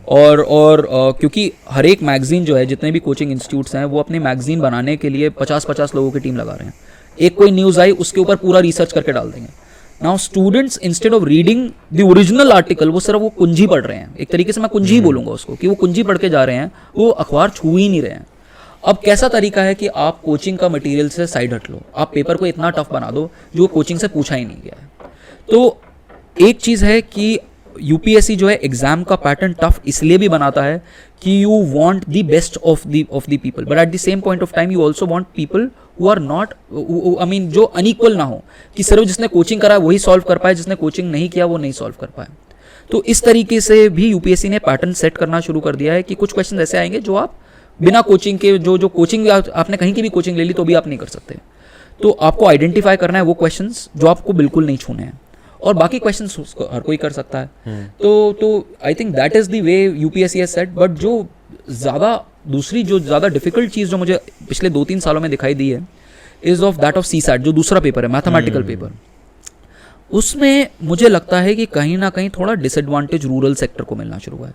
और क्योंकि हर एक मैगजीन जो है, जितने भी कोचिंग इंस्टीट्यूट्स हैं, वो अपनी मैगजीन बनाने के लिए 50-50 लोगों की टीम लगा रहे हैं। एक कोई न्यूज़ आई उसके ऊपर पूरा रिसर्च करके डाल देंगे। Now students instead of reading the original article, वो सिर्फ वो कुंजी पढ़ रहे हैं, एक तरीके से मैं कुंजी ही बोलूँगा उसको, कि वो कुंजी पढ़ के जा रहे हैं, वो अखबार छू ही नहीं रहे हैं। अब कैसा तरीका है कि आप कोचिंग का मटेरियल से साइड हट लो, आप पेपर को इतना टफ बना दो जो कोचिंग से पूछा ही नहीं गया है। तो एक चीज़ है कि UPSC जो है एग्जाम का पैटर्न टफ इसलिए भी बनाता है कि you want the best of the people, but at the same point of time you also want people who are not, I mean जो अनइक्वल ना हो, कि सिर्फ जिसने कोचिंग करा वही सॉल्व कर पाए, जिसने कोचिंग नहीं किया वो नहीं सॉल्व कर पाए। तो इस तरीके से भी UPSC ने पैटर्न सेट करना शुरू कर दिया है कि कुछ क्वेश्चन ऐसे आएंगे जो आप बिना कोचिंग के, जो कोचिंग आपने कहीं की भी कोचिंग ले ली तो भी आप नहीं कर सकते। तो आपको आइडेंटिफाई करना है वो क्वेश्चंस जो आपको बिल्कुल नहीं छूने हैं, और बाकी क्वेश्चंस हर कोई कर सकता है। तो I think that is the way UPSC has set. But जो ज़्यादा डिफिकल्ट चीज़ जो मुझे पिछले 2-3 सालों में दिखाई दी है is of that of CSAT, जो दूसरा पेपर है, मैथमेटिकल पेपर। उसमें मुझे लगता है कि कहीं ना कहीं थोड़ा डिसएडवांटेज रूरल सेक्टर को मिलना शुरू हुआ है,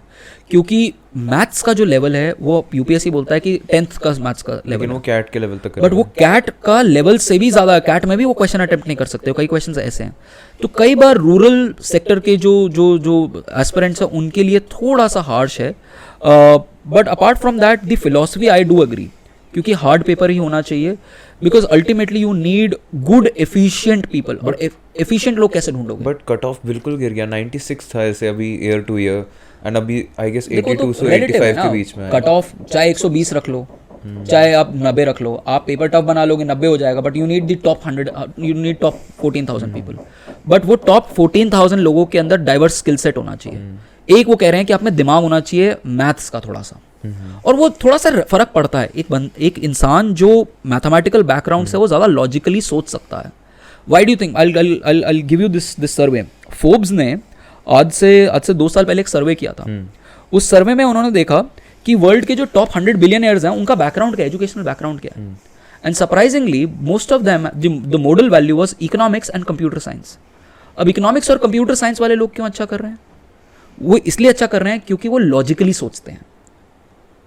क्योंकि मैथ्स का जो लेवल है वो UPSC बोलता है कि 10th का मैथ्स का लेवल, वो कैट के लेवल तक, बट वो कैट का लेवल से भी ज़्यादा, कैट में भी वो क्वेश्चन अटेम्प्ट नहीं कर सकते, कई क्वेश्चन ऐसे हैं। तो कई बार रूरल सेक्टर के जो एस्पिरेंट्स हैं उनके लिए थोड़ा सा हार्श है। But apart from that the philosophy I do agree क्योंकि हार्ड पेपर ही होना चाहिए, because ultimately you need good efficient people. और एफिशिएंट लोग कैसे ढूंढोगे? बट कट ऑफ बिल्कुल गिर गया, 96 था ऐसे अभी ईयर टू ईयर, एंड अभी आई गेस देखो 82 तो से relative है 85 ना, के बीच में कट ऑफ चाहे 120 रख लो, चाहे आप 90 रख लो, आप पेपर टफ बना लोगे 90 हो जाएगा, but you need the top 100, you need top 14,000 people. But वो टॉप 14,000 लोगों के अंदर डाइवर्स स्किल सेट होना चाहिए. एक वो कह रहे हैं कि आप में दिमाग होना चाहिए मैथ्स का थोड़ा सा, और वो थोड़ा सा फर्क पड़ता है. एक इंसान जो मैथमेटिकल बैकग्राउंड से वो ज़्यादा लॉजिकली सोच सकता है. Why do think I give you this survey. Forbes ने आज से 2 साल पहले एक सर्वे किया था. उस सर्वे में उन्होंने देखा कि वर्ल्ड के जो टॉप 100 बिलियनियर्स हैं उनका बैकग्राउंड क्या है, एजुकेशनल बैकग्राउंड क्या है. And surprisingly most of them the model value was economics and computer science. अब इकोनॉमिक्स और कंप्यूटर साइंस वाले लोग क्यों अच्छा कर रहे हैं? वो इसलिए अच्छा कर रहे हैं क्योंकि वो लॉजिकली सोचते हैं.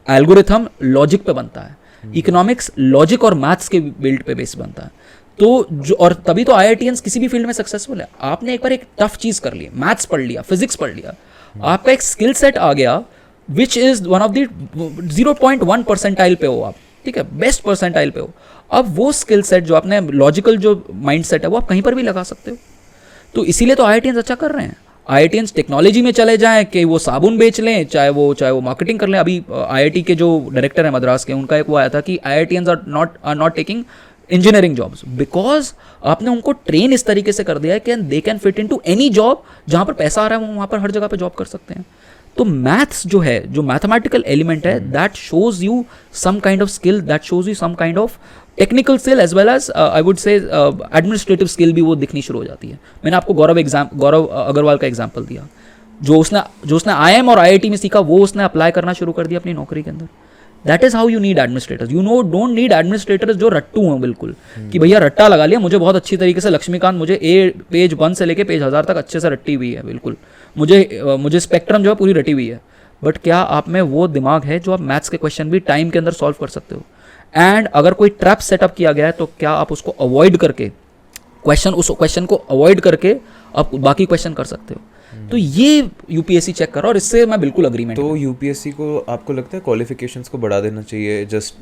एल्गोरिथम लॉजिक पे बनता है, इकोनॉमिक्स लॉजिक और मैथ्स के बिल्ड पे बेस बनता है. तो जो, और तभी तो IITians किसी भी फील्ड में सक्सेसफुल है. आपने एक बार एक टफ चीज कर ली, मैथ्स पढ़ लिया, फिजिक्स पढ़ लिया, आपका एक स्किल सेट आ गया which is one of the 0.1 percentile पे हो आप, ठीक है, बेस्ट परसेंटाइल पे हो. अब वो स्किल सेट जो आपने लॉजिकल जो माइंड सेट है वो आप कहीं पर भी लगा सकते हो. तो इसीलिए तो IITians अच्छा कर रहे हैं. IITians टेक्नोलॉजी में चले जाएं कि वो साबुन बेच लें, चाहे वो मार्केटिंग कर लें. अभी IIT के जो डायरेक्टर है मद्रास के, उनका एक वो आया था कि IITians are not taking engineering jobs because आपने उनको ट्रेन इस तरीके से कर दिया है कि they can fit into any job. जहाँ पर पैसा आ रहा है वो वहाँ पर हर जगह पे जॉब कर सकते हैं. तो मैथ्स जो है, जो मैथमेटिकल एलिमेंट है, that shows you some kind of skill, that shows you some kind of technical skill as well as I would say administrative skill भी वो दिखनी शुरू हो जाती है. मैंने आपको गौरव अग्रवाल का एग्जाम्पल दिया, जो उसने IIM और IIT में सीखा वो उसने अप्लाई करना शुरू कर दिया अपनी नौकरी के अंदर. That is how you need administrators. Don't need administrators जो रट्टू हैं बिल्कुल, कि भैया रट्टा लगा लिया, मुझे बहुत अच्छी तरीके से लक्ष्मीकांत, मुझे पेज 1 से लेके पेज 1000 तक अच्छे से रट्टी हुई है बिल्कुल, मुझे स्पेक्ट्रम जो है पूरी रटी हुई है. बट क्या आप में वो दिमाग है जो आप मैथ्स के क्वेश्चन भी टाइम के अंदर सॉल्व कर सकते हो? एंड अगर कोई ट्रैप सेटअप किया गया है तो क्या आप उसको अवॉइड करके उस क्वेश्चन को अवॉइड करके आप बाकी क्वेश्चन कर सकते हो? तो ये UPSC चेक करो, और इससे मैं बिल्कुल अग्रीमेंट. तो UPSC को आपको लगता है क्वालिफिकेशंस को बढ़ा देना चाहिए? जस्ट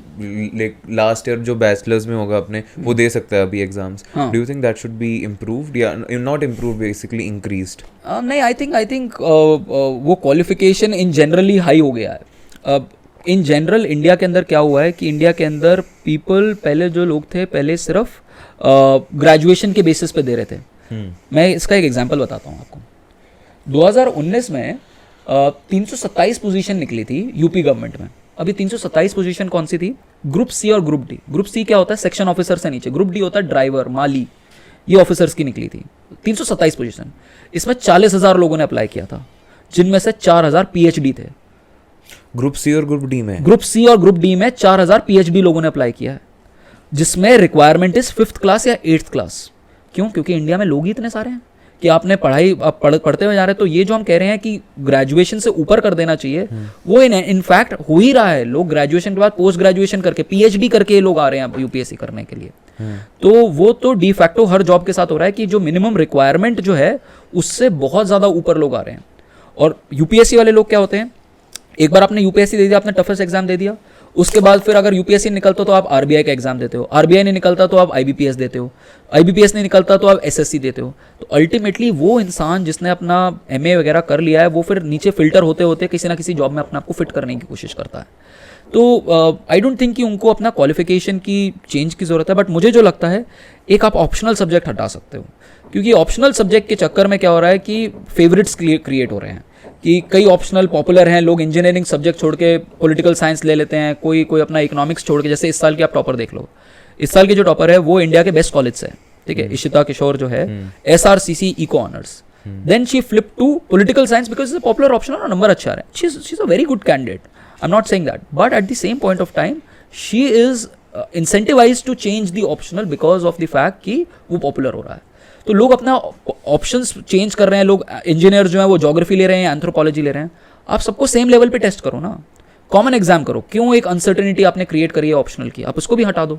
लास्ट ईयर जो बैचलर्स में होगा अपने वो दे सकता है अभी exams. Do you think that should be improved या नॉट इम्प्रूव्ड, बेसिकली इंक्रीज्ड? नहीं, आई थिंक वो क्वालिफिकेशन इन जनरली हाई हो गया है. इन जनरल इंडिया के अंदर क्या हुआ है कि इंडिया के अंदर पीपल, पहले जो लोग थे पहले सिर्फ ग्रेजुएशन के बेसिस पे दे रहे थे. मैं इसका एक एग्जांपल बताता हूँ आपको. 2019 में 327 पोजीशन निकली थी यूपी गवर्नमेंट में. अभी 327 पोजीशन कौन सी थी? ग्रुप सी और ग्रुप डी. ग्रुप सी क्या होता है? सेक्शन ऑफिसर से नीचे. ग्रुप डी होता है ड्राइवर, माली, ये ऑफिसर्स की निकली थी. 327 पोजीशन. इसमें 40,000 लोगों ने अप्लाई किया था, जिनमें से 4,000 PhD थे. ग्रुप सी और ग्रुप डी में 4,000 PhD लोगों ने अप्लाई किया है, जिसमें रिक्वायरमेंट इज 5th क्लास या 8th क्लास. क्यों? क्योंकि इंडिया में लोग ही इतने सारे हैं कि आपने पढ़ते हुए जा रहे हैं. तो ये जो हम कह रहे हैं कि ग्रेजुएशन से ऊपर कर देना चाहिए, वो इनफैक्ट हो ही रहा है. लोग ग्रेजुएशन के बाद पोस्ट ग्रेजुएशन करके PhD करके लोग आ रहे हैं UPSC करने के लिए. तो वो तो डी फैक्टो हर जॉब के साथ हो रहा है कि जो मिनिमम रिक्वायरमेंट जो है उससे बहुत ज़्यादा ऊपर लोग आ रहे हैं. और UPSC वाले लोग क्या होते हैं, एक बार आपने UPSC दे दिया, आपने टफेस्ट एग्जाम दे दिया, उसके बाद फिर अगर UPSC निकलता तो आप RBI का एग्जाम देते हो, RBI नहीं निकलता तो आप IBPS देते हो, IBPS नहीं निकलता तो आप SSC देते हो. तो अल्टीमेटली वो इंसान जिसने अपना MA वगैरह कर लिया है वो फिर नीचे फिल्टर होते होते किसी ना किसी जॉब में अपने आप को फिट करने की कोशिश करता है. तो आई डोंट थिंक कि उनको अपना क्वालिफिकेशन की चेंज की ज़रूरत है. बट मुझे जो लगता है, एक आप ऑप्शनल सब्जेक्ट हटा सकते हो, क्योंकि ऑप्शनल सब्जेक्ट के चक्कर में क्या हो रहा है कि फेवरेट्स क्रिएट हो रहे हैं कि कई ऑप्शनल पॉपुलर हैं. लोग इंजीनियरिंग सब्जेक्ट छोड़ के पॉलिटिकल साइंस ले लेते हैं, कोई अपना इकोनॉमिक्स छोड़ के. जैसे इस साल की आप टॉपर देख लो, इस साल की जो टॉपर है वो इंडिया के बेस्ट कॉलेज से है, ठीक है, इशिता किशोर जो है, SRCC eco honours. Then she flip to political science because is a popular option और नंबर अच्छा आ रहा है. She is a very good candidate, I am not saying that, but at the same point of time she is incentivised to change the optional because of the fact कि वो popular हो रहा है. तो लोग अपना ऑप्शंस चेंज कर रहे हैं. लोग इंजीनियर जो है वो ज्योग्राफी ले रहे हैं, एंथ्रोपोलॉजी ले रहे हैं. आप सबको सेम लेवल पे टेस्ट करो ना, कॉमन एग्जाम करो. क्यों एक अनसर्टेनिटी आपने क्रिएट करी है ऑप्शनल की, आप उसको भी हटा दो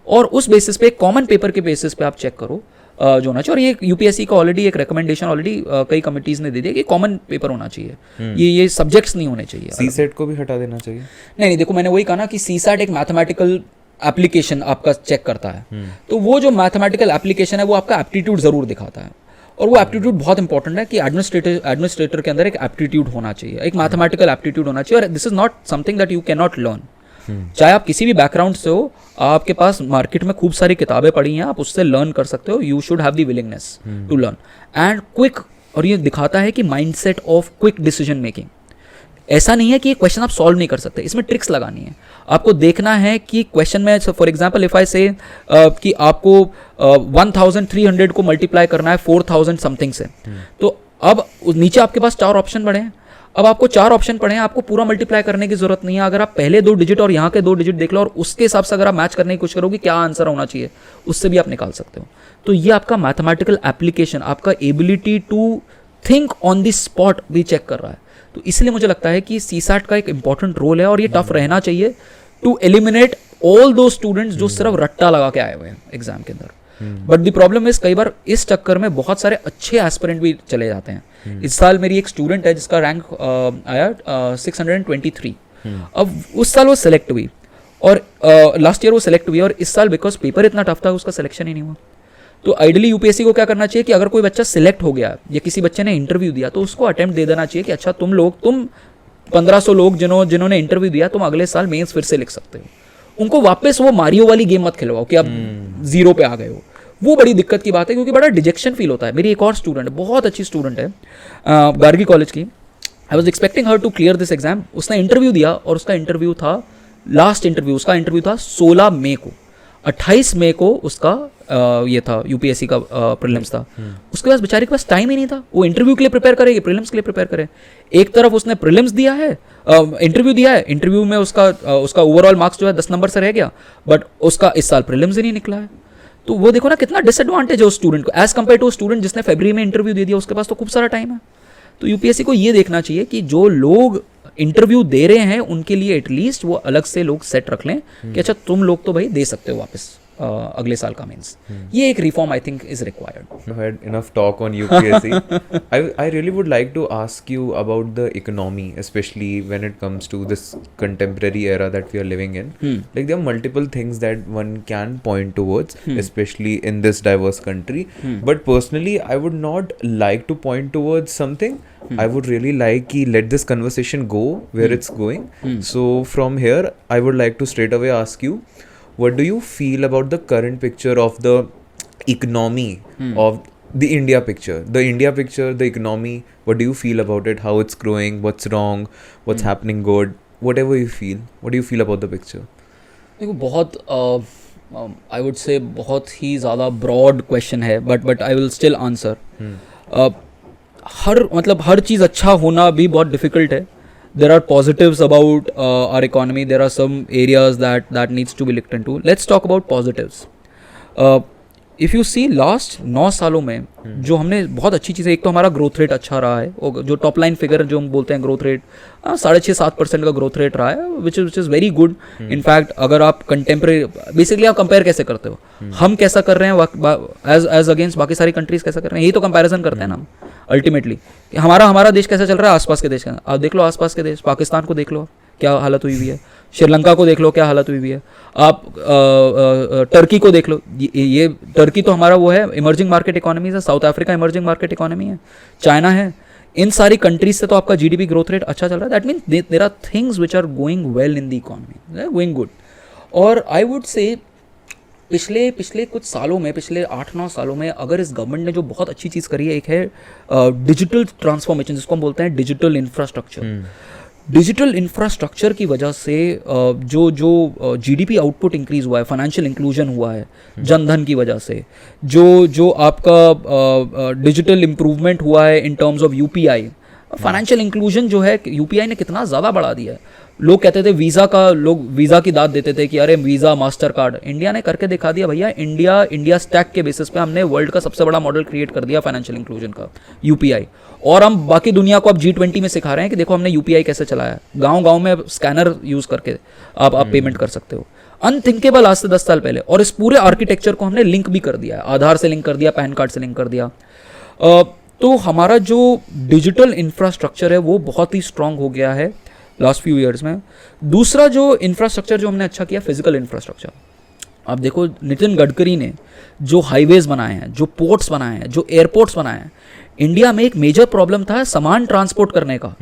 और उस बेसिस पे, कॉमन पेपर के बेसिस पे आप चेक करो. जो होना चाहिए। और ये यूपीएससी का ऑलरेडी एक रिकमेंडेशन ऑलरेडी कई कमिटीज़ ने दे दिया कि कॉमन पेपर होना चाहिए, ये सब्जेक्ट्स नहीं होने चाहिए। सीसेट को भी हटा देना चाहिए? नहीं, देखो मैंने वही कहा ना कि सीसैट एक मैथमेटिकल एप्लीकेशन आपका चेक करता है, तो वो जो मैथमेटिकल एप्लीकेशन है वो आपका एप्टीट्यूड ज़रूर दिखाता है, और वो एप्टीट्यूड बहुत इंपॉर्टेंट है कि एडमिनिस्ट्रेटर के अंदर एक एप्टीट्यूड होना चाहिए, एक मैथमेटिकल एप्टीट्यूड होना चाहिए। और this is not something that you can not learn. चाहे आप किसी भी बैकग्राउंड से हो, आपके पास मार्केट में खूब सारी किताबें पढ़ी हैं, आप उससे लर्न कर सकते हो। You should have the willingness to learn and quick. और ये दिखाता है कि mindset of quick decision making. ऐसा नहीं है कि ये क्वेश्चन आप सॉल्व नहीं कर सकते, इसमें ट्रिक्स लगानी है। आपको देखना है कि क्वेश्चन में, फॉर एग्जांपल इफ आई से कि आपको 1300 को मल्टीप्लाई करना है 4000 समथिंग से, तो अब नीचे आपके पास 4 ऑप्शन पड़े हैं। अब आपको 4 ऑप्शन पड़े हैं, आपको पूरा मल्टीप्लाई करने की जरूरत नहीं है। अगर आप पहले 2 डिजिट और यहाँ के 2 डिजिट देख लो और उसके हिसाब से अगर आप मैच करने की कोशिश करोगे क्या आंसर होना चाहिए, उससे भी आप निकाल सकते हो। तो ये आपका मैथमेटिकल एप्लीकेशन, आपका ability to think on the spot भी चेक कर रहा है। तो इसलिए मुझे लगता है कि सीसैट का एक इंपॉर्टेंट रोल है और ये टफ रहना चाहिए टू एलिमिनेट ऑल दो स्टूडेंट्स जो सिर्फ रट्टा लगा के आए हुए हैं एग्जाम के अंदर। बट द प्रॉब्लम इज कई बार इस चक्कर में बहुत सारे अच्छे एस्पिरेंट भी चले जाते हैं। इस साल मेरी एक स्टूडेंट है जिसका रैंक आया 623। अब उस साल वो सिलेक्ट हुई और लास्ट ईयर वो सिलेक्ट हुई, और इस साल बिकॉज पेपर इतना टफ था उसका सिलेक्शन ही नहीं हुआ। तो आइडियली यूपीएससी को क्या करना चाहिए कि अगर कोई बच्चा सिलेक्ट हो गया या किसी बच्चे ने इंटरव्यू दिया तो उसको अटेम्प्ट दे देना चाहिए कि अच्छा तुम 1500 लोग जिन्होंने इंटरव्यू दिया, तुम अगले साल मेंस फिर से लिख सकते हो। उनको वापस वो मारियो वाली गेम मत खिलवाओ कि आप 0 पे आ गए हो। वो बड़ी दिक्कत की बात है क्योंकि बड़ा डिजेक्शन फील होता है। मेरी एक और स्टूडेंट है, बहुत अच्छी स्टूडेंट है, गार्गी कॉलेज की। I was expecting her to clear this exam. उसने इंटरव्यू दिया और उसका इंटरव्यू था, लास्ट इंटरव्यू उसका इंटरव्यू था 16 मई को। 28 मई को उसका ये था यूपीएससी का प्रीलिम्स था। उसके पास बेचारे के पास टाइम ही नहीं था। वो इंटरव्यू के लिए प्रिपेयर करेगी, प्रीलिम्स के लिए प्रिपेयर करे। एक तरफ उसने प्रीलिम्स दिया है, इंटरव्यू दिया है, इंटरव्यू में उसका ओवरऑल मार्क्स जो है 10 नंबर से रह गया, बट उसका इस साल प्रीलिम्स ही नहीं निकला है। तो वो देखो ना कितना डिसएडवांटेज है उस स्टूडेंट को एज कंपेयर टू स्टूडेंट जिसने फरवरी में इंटरव्यू दे दिया, उसके पास तो खूब सारा टाइम है। तो यूपीएससी को ये देखना चाहिए कि जो लोग इंटरव्यू दे रहे हैं उनके लिए एटलीस्ट वो अलग से लोग सेट रख लें कि अच्छा तुम लोग तो भाई दे सकते हो वापस अगले साल का मेंस। ये एक reform I think is required. I had enough talk on UPSC. I really would like to ask you about the economy, especially when it comes to this contemporary era that we are living in. Like there are multiple things that one can point towards, especially in this diverse country. But personally, I would not like to point towards something. I would really like to let this conversation go where it's going. So from here, I would like to straight away ask you, what do you feel about the current picture of the economy of the India picture? The India picture, the economy, what do you feel about it? How it's growing? What's wrong? What's happening good? Whatever you feel. What do you feel about the picture? देखो बहुत आई would से बहुत ही ज़्यादा broad question है, but I will still answer. हर चीज़ अच्छा होना भी बहुत डिफिकल्ट है। There are positives about our economy. There are some areas that needs to be looked into. Let's talk about positives. If you see last 9 सालों में जो हमने बहुत अच्छी चीज़ें, एक तो हमारा ग्रोथ रेट अच्छा रहा है, जो टॉप लाइन फिगर जो हम बोलते हैं ग्रोथ रेट 6.5-7% का ग्रोथ रेट रहा है, which is very good. In fact अगर आप कंटेम्प्रेरी बेसिकली आप कंपेयर कैसे करते हो, हम कैसा कर रहे हैं एज अगेंस्ट बाकी सारी कंट्रीज कैसा कर रहे हैं, यही तो कंपैरिजन करते हैं ना हम अल्टीमेटली। हमारा देश कैसा चल रहा है आसपास के देश का। आप देख लो आसपास के देश, पाकिस्तान को देख लो क्या हालत हुई हुई है, श्रीलंका को देख लो क्या हालत हुई हुई है, आप टर्की को देख लो। ये टर्की तो हमारा वो है इमर्जिंग मार्केट इकोनॉमी है, south Africa emerging market economy है, चाइना है। इन सारी कंट्रीज से तो आपका जीडीपी ग्रोथ रेट अच्छा चल रहा है। That means there are things which are going well in the economy, going good. और आई वुड से पिछले कुछ सालों में, पिछले 8-9 सालों में अगर इस गवर्नमेंट ने जो बहुत अच्छी चीज़ करी है, एक है डिजिटल ट्रांसफॉर्मेशन, जिसको हम बोलते हैं डिजिटल इंफ्रास्ट्रक्चर। डिजिटल इंफ्रास्ट्रक्चर की वजह से जो जीडीपी आउटपुट इंक्रीज हुआ है, फाइनेंशियल इंक्लूजन हुआ है जन धन की वजह से, जो आपका डिजिटल इम्प्रूवमेंट हुआ है इन terms of UPI, financial inclusion जो है यूपीआई ने कितना ज़्यादा बढ़ा दिया है। लोग कहते थे लोग वीज़ा की दाद देते थे कि अरे वीज़ा मास्टर कार्ड, इंडिया ने करके दिखा दिया भैया। इंडिया स्टैक के बेसिस पे हमने वर्ल्ड का सबसे बड़ा मॉडल क्रिएट कर दिया फाइनेंशियल इंक्लूजन का, यूपीआई। और हम बाकी दुनिया को अब G20 में सिखा रहे हैं कि देखो हमने यूपीआई कैसे चलाया। गांव में स्कैनर यूज़ करके आप पेमेंट कर सकते हो। अनथिंकेबल आज से 10 साल पहले। और इस पूरे आर्किटेक्चर को हमने लिंक भी कर दिया है, आधार से लिंक कर दिया, पैन कार्ड से लिंक कर दिया। तो हमारा जो डिजिटल इंफ्रास्ट्रक्चर है वो बहुत ही स्ट्रांग हो गया है लास्ट फ्यू ईयर्स में। दूसरा जो इंफ्रास्ट्रक्चर जो हमने अच्छा किया, फिजिकल इंफ्रास्ट्रक्चर। आप देखो नितिन गडकरी ने जो हाईवेज बनाए हैं, जो पोर्ट्स बनाए हैं, जो एयरपोर्ट्स बनाए हैं, इंडिया में एक मेजर प्रॉब्लम था सामान ट्रांसपोर्ट करने का।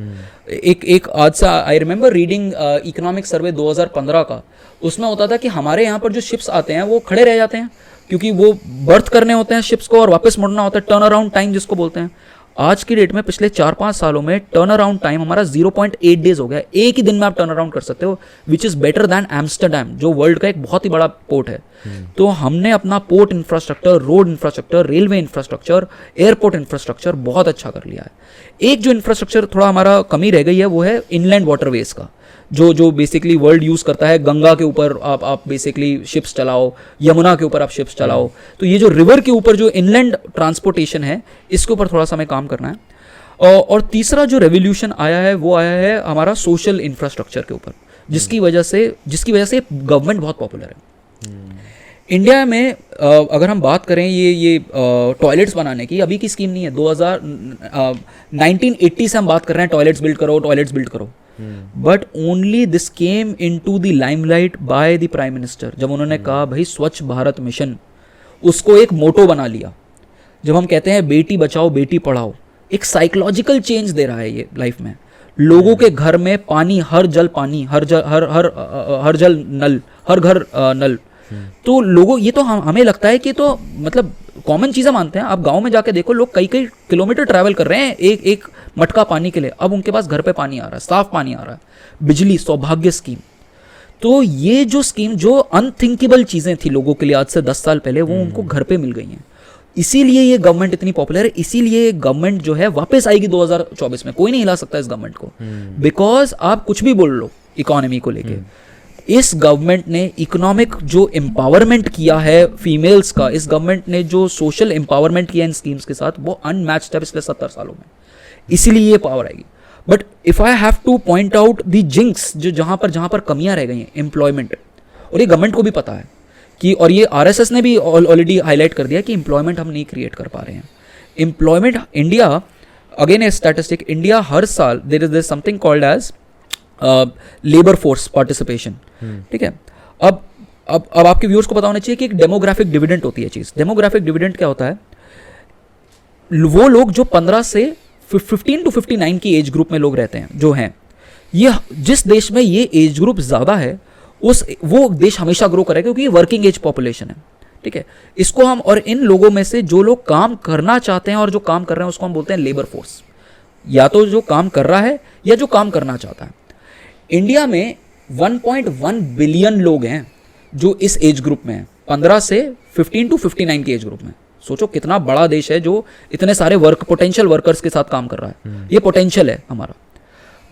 एक आज सा I remember reading economic survey 2015 का, उसमें होता था कि हमारे यहाँ पर जो शिप्स आते हैं वो खड़े रह जाते हैं क्योंकि वो बर्थ करने होते हैं शिप्स को और वापस मुड़ना होता है, टर्न अराउंड टाइम जिसको बोलते हैं। आज की डेट में पिछले 4-5 सालों में टर्न अराउंड टाइम हमारा 0.8 डेज हो गया। एक ही दिन में आप टर्न अराउंड कर सकते हो, which is better than Amsterdam, जो वर्ल्ड का एक बहुत ही बड़ा पोर्ट है। तो हमने अपना port infrastructure, road infrastructure, railway infrastructure, airport infrastructure बहुत अच्छा कर लिया है। एक जो इंफ्रास्ट्रक्चर थोड़ा हमारा कमी रह गई है वो है इनलैंड वाटरवेज का, जो बेसिकली वर्ल्ड यूज़ करता है। गंगा के ऊपर आप बेसिकली शिप्स चलाओ, यमुना के ऊपर आप शिप्स चलाओ। तो ये जो रिवर के ऊपर जो इनलैंड ट्रांसपोर्टेशन है, इसके ऊपर थोड़ा सा हमें काम करना है। और तीसरा जो रेवोल्यूशन आया है वो आया है हमारा सोशल इंफ्रास्ट्रक्चर के ऊपर, जिसकी वजह से गवर्नमेंट बहुत पॉपुलर है। इंडिया में अगर हम बात करें ये टॉयलेट्स बनाने की, अभी की स्कीम नहीं है, 1980 से हम बात कर रहे हैं टॉयलेट्स बिल्ड करो। But only this came into the limelight by the prime minister, जब उन्होंने कहा भाई स्वच्छ भारत मिशन, उसको एक मोटो बना लिया। जब हम कहते हैं बेटी बचाओ बेटी पढ़ाओ, एक साइकोलॉजिकल चेंज दे रहा है ये लाइफ में। लोगों के घर में पानी, हर जल पानी, हर जल नल, हर घर नल। तो लोगों, ये तो हमें लगता है कि तो मतलब कॉमन चीज़ें मानते हैं। आप गांव में जाके देखो, लोग कई किलोमीटर ट्रैवल कर रहे हैं एक मटका पानी के लिए। अब उनके पास घर पे पानी आ रहा है, साफ पानी आ रहा है। बिजली, सौभाग्य स्कीम। तो ये जो स्कीम, जो अनथिंकेबल चीज़ें थी लोगों के लिए आज से 10 साल पहले, वो उनको घर पे मिल गई हैं। इसीलिए ये गवर्नमेंट इतनी पॉपुलर है, इसीलिए गवर्नमेंट जो है वापस आएगी 2024 में। कोई नहीं हिला सकता इस गवर्नमेंट को, बिकॉज आप कुछ भी बोल लो इकोनॉमी को लेके, इस गवर्नमेंट ने इकोनॉमिक जो एम्पावरमेंट किया है फीमेल्स का, इस गवर्नमेंट ने जो सोशल एम्पावरमेंट किया इन स्कीम्स के साथ, वो अनमैच्ड है पिछले 70 सालों में। इसीलिए ये पावर आएगी। But if I have to point out the jinx, जो जहां पर कमियां रह गई हैं, एम्प्लॉयमेंट। और ये गवर्नमेंट को भी पता है कि, और ये आरएसएस ने भी ऑलरेडी हाईलाइट कर दिया कि एम्प्लॉयमेंट हम नहीं क्रिएट कर पा रहे हैं। Employment India, again a statistic, India हर साल there is something called as labour force participation. ठीक है, अब आपके व्यूअर्स को पता होना चाहिए कि एक डेमोग्राफिक डिविडेंड होती है चीज। डेमोग्राफिक डिविडेंड क्या होता है? वो लोग जो 15 से 15 to 59 की एज ग्रुप में लोग रहते हैं, जो हैं, ये जिस देश में ये एज ग्रुप ज्यादा है वो देश हमेशा ग्रो करेगा, क्योंकि ये वर्किंग एज पॉपुलेशन है। ठीक है, इसको हम, और इन लोगों में से जो लोग काम करना चाहते हैं और जो काम कर रहे हैं, उसको हम बोलते हैं लेबर फोर्स। या तो जो काम कर रहा है या जो काम करना चाहता है। इंडिया में 1.1 बिलियन लोग हैं जो इस एज ग्रुप में हैं, 15 से 15 to 59 की एज ग्रुप में। सोचो कितना बड़ा देश है जो इतने सारे पोटेंशियल वर्कर्स के साथ काम कर रहा है। ये पोटेंशियल है हमारा।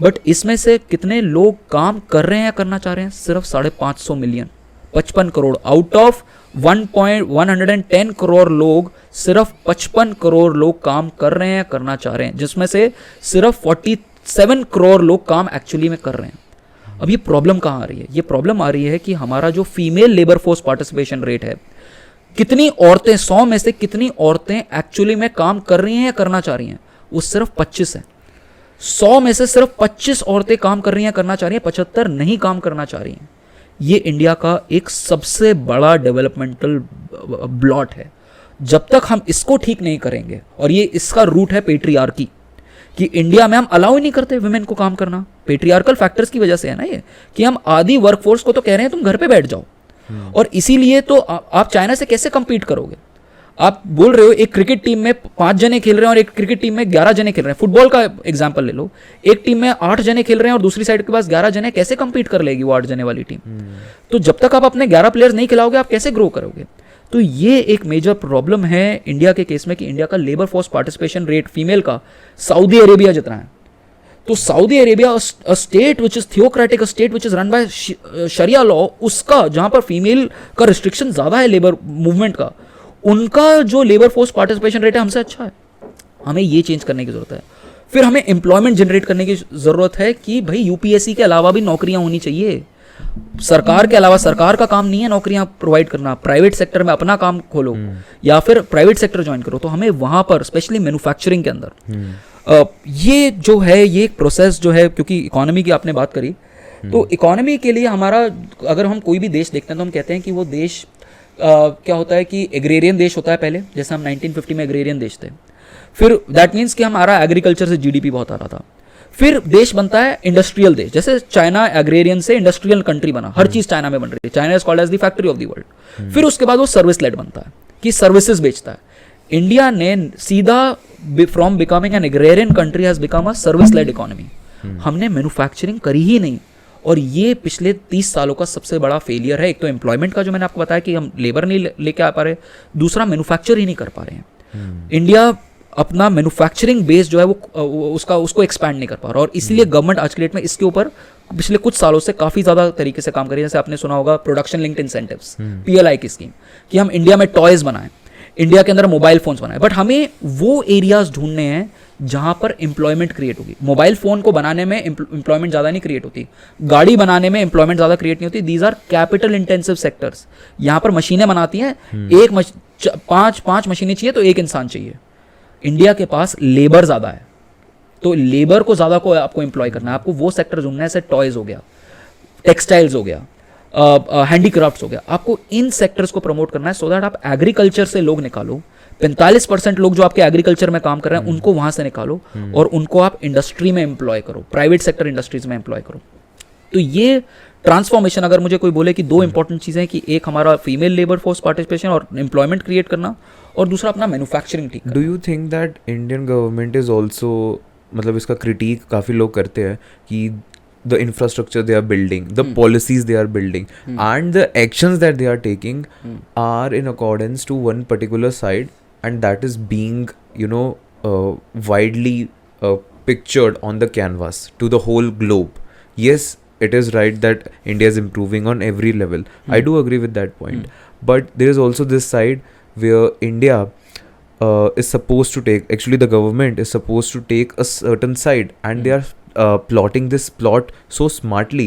बट इसमें से कितने लोग काम कर रहे हैं या करना चाह रहे हैं? सिर्फ 550 million, 55 crore. Out of 110 crore लोग, सिर्फ 55 करोड़ लोग काम कर रहे हैं, करना चाह रहे हैं, जिसमें से सिर्फ 47 करोड़ लोग काम एक्चुअली में कर रहे हैं। अब ये प्रॉब्लम कहाँ आ रही है? ये प्रॉब्लम आ रही है कि हमारा जो female labour force participation rate है, कितनी औरतें, 100 में से कितनी औरतें एक्चुअली में काम कर रही हैं या करना चाह रही हैं? वो सिर्फ 25 है। 100 में से सिर्फ 25 औरतें काम कर रही हैं, करना चाह रही हैं, 75 नहीं काम करना चाह रही हैं। ये इंडिया का एक सबसे बड़ा डेवलपमेंटल ब्लॉट है। जब तक हम इसको ठीक नहीं करेंगे, और ये इसका रूट है पेट्रियार्की, कि इंडिया में हम अलाउ ही नहीं करते वुमेन को काम करना। पेट्रियार्कल फैक्टर्स की वजह से है ना ये, कि हम आधी वर्कफोर्स को तो कह रहे हैं तुम घर पे बैठ जाओ। और इसीलिए तो आप चाइना से कैसे compete करोगे? आप बोल रहे हो एक क्रिकेट टीम में 5 जने खेल रहे हैं और एक क्रिकेट टीम में 11 जने खेल रहे हैं। फुटबॉल का एग्जांपल ले लो, एक टीम में 8 जने खेल रहे हैं और दूसरी साइड के पास 11 जने, कैसे compete कर लेगी वो 8 जने वाली टीम? तो जब तक आप अपने 11 प्लेयर्स नहीं खिलाओगे, आप कैसे ग्रो करोगे? तो ये एक मेजर प्रॉब्लम है इंडिया के केस में, कि इंडिया का labour force participation rate female का सऊदी अरेबिया जितना है। तो Saudi Arabia, a state which is theocratic, a state which is run by sharia law, उसका जहां पर फीमेल का रिस्ट्रिक्शन ज्यादा है लेबर मूवमेंट का, उनका जो लेबर फोर्स पार्टिसिपेशन रेट है हमसे अच्छा है। हमें ये चेंज करने की जरूरत है। फिर हमें एम्प्लॉयमेंट जनरेट करने की जरूरत है कि भाई यूपीएससी के अलावा भी नौकरियां होनी चाहिए। सरकार के अलावा, सरकार का काम नहीं है नौकरियां प्रोवाइड करना, प्राइवेट सेक्टर में अपना काम खोलो या फिर प्राइवेट सेक्टर ज्वाइन करो, तो हमें वहां पर स्पेशली मैन्युफैक्चरिंग के अंदर ये जो है, ये एक प्रोसेस जो है, क्योंकि इकोनॉमी की आपने बात करी, तो इकोनॉमी के लिए हमारा, अगर हम कोई भी देश देखते हैं तो हम कहते हैं कि वो देश क्या होता है कि एग्रेरियन देश होता है पहले, जैसे हम 1950 में एग्रेरियन देश थे, फिर दैट मीन्स कि हमारा एग्रीकल्चर से जीडीपी बहुत आ रहा था, फिर देश बनता है इंडस्ट्रियल देश, जैसे चाइना एग्रेरियन से इंडस्ट्रियल कंट्री बना, हर चीज चाइना में बन रही है, China is called as the factory of the world. फिर उसके बाद वो सर्विस लेड बनता है कि सर्विसेज बेचता है। इंडिया ने सीधा from becoming an agrarian country has become a service led economy. हमने मैन्युफैक्चरिंग करी ही नहीं, और ये पिछले 30 सालों का सबसे बड़ा फेलियर है। एक तो एम्प्लॉयमेंट का, जो मैंने आपको बताया कि हम लेबर नहीं लेके आ पा रहे, दूसरा मैन्युफैक्चर ही नहीं कर पा रहे हैं। इंडिया अपना मैन्युफैक्चरिंग बेस जो है वो उसको एक्सपैंड नहीं कर पा रहा, और इसलिए गवर्नमेंट आज के डेट में इसके ऊपर पिछले कुछ सालों से काफी ज्यादा तरीके से काम कर रही है। जैसे आपने सुना होगा प्रोडक्शन लिंक्ड इंसेंटिव्स, PLI की स्कीम, कि हम इंडिया में टॉयज बनाएं, इंडिया के अंदर मोबाइल फोन्स बनाएं, बट हमें वो एरियाज ढूंढने हैं जहां पर एम्प्लॉयमेंट क्रिएट होगी। मोबाइल फोन को बनाने में एम्प्लॉयमेंट ज्यादा नहीं क्रिएट होती, गाड़ी बनाने में एम्प्लॉयमेंट ज्यादा क्रिएट नहीं होती। These are capital intensive sectors. यहां पर मशीनें बनाती हैं, पांच मशीनें चाहिए तो एक इंसान चाहिए। इंडिया के पास लेबर ज्यादा है, तो लेबर को ज्यादा को आपको एम्प्लॉय करना है, आपको वो सेक्टर ढूंढना है। जैसे टॉयज हो गया, टेक्सटाइल्स हो गया, हैंडीक्राफ्ट्स हो गया, आपको इन सेक्टर्स को प्रमोट करना है, सो दैट आप एग्रीकल्चर से लोग निकालो। 45% लोग जो आपके एग्रीकल्चर में काम कर रहे हैं उनको वहां से निकालो, और उनको आप इंडस्ट्री में एम्प्लॉय करो, प्राइवेट सेक्टर इंडस्ट्रीज में एम्प्लॉय करो। तो ये ट्रांसफॉर्मेशन, अगर मुझे कोई बोले कि दो इंपॉर्टेंट चीजें हैं, कि एक हमारा फीमेल लेबर फोर्स पार्टिसिपेशन और एम्प्लॉयमेंट क्रिएट करना, और दूसरा अपना मैन्युफैक्चरिंग ठीक। Do you think that Indian government is also, मतलब इसका क्रिटिक काफ़ी लोग करते हैं कि the infrastructure they are building, the policies they are building, and the actions that they are taking are in accordance to one particular side, and that is being, you know, widely pictured on the canvas to the whole globe. Yes, it is right that India is improving on every level. I do agree with that point. But there is also this side where India is supposed to take, actually the government is supposed to take a certain side, and they are plotting this plot so smartly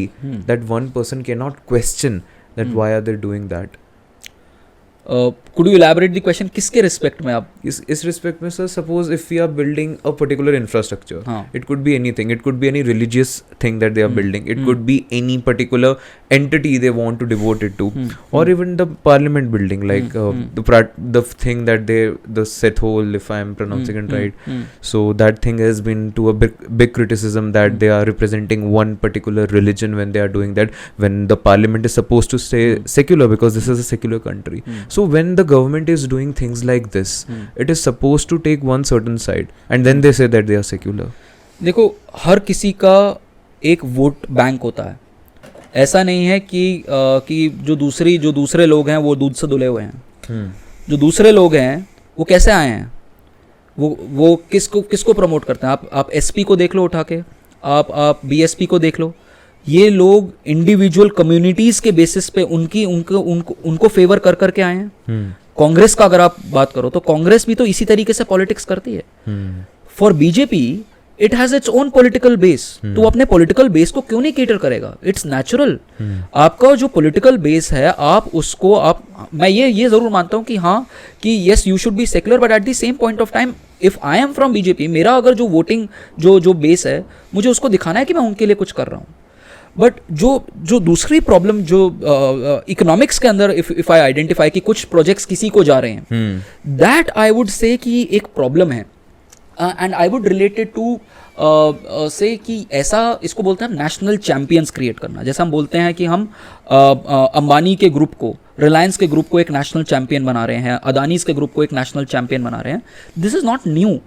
that one person cannot question that why are they doing that. Could you elaborate the question? किसके respect में आप? इस respect में sir, suppose if we are building a particular infrastructure, it could be anything, it could be any religious thing that they are building, it could be any particular entity they want to devote it to, or even the parliament building, like the thing that the Seth Hole, if I am pronouncing it right, so that thing has been to a big criticism that they are representing one particular religion when they are doing that, when the parliament is supposed to stay secular because this is a secular country. So when the government is doing things like this, it is supposed to take one certain side, and then they say that they are secular. देखो, हर किसी का एक vote bank होता है। ऐसा नहीं है कि जो दूसरे लोग हैं वो दूध से धुले हुए हैं। जो दूसरे लोग हैं वो कैसे आए हैं, वो किसको प्रमोट करते हैं? आप एसपी को देख लो उठा के, आप बीएसपी को देख लो, ये लोग इंडिविजुअल कम्युनिटीज के बेसिस पे उनको फेवर कर करके आए हैं। कांग्रेस का अगर आप बात करो तो कांग्रेस भी तो इसी तरीके से पॉलिटिक्स करती है। For BJP it has its own political base, तो अपने पॉलिटिकल बेस को क्यों नहीं केटर करेगा? It's natural. आपका जो पॉलिटिकल बेस है, आप उसको मैं ये जरूर मानता हूं कि हाँ, कि yes you should be secular, but at the same point of time if I am from BJP, मेरा अगर जो वोटिंग जो बेस है, मुझे उसको दिखाना है कि मैं उनके लिए कुछ कर रहा हूँ। बट जो दूसरी प्रॉब्लम जो इकोनॉमिक्स के अंदर इफ आई आइडेंटिफाई कि कुछ प्रोजेक्ट्स किसी को जा रहे हैं, दैट आई वुड से कि एक प्रॉब्लम है। And I would related to say कि ऐसा, इसको बोलते हैं नेशनल चैंपियंस क्रिएट करना। जैसे हम बोलते हैं कि हम अंबानी के ग्रुप को, रिलायंस के ग्रुप को एक नेशनल चैंपियन बना रहे हैं, अदानीज के ग्रुप को एक नेशनल चैंपियन बना रहे हैं। दिस इज़ नॉट न्यू,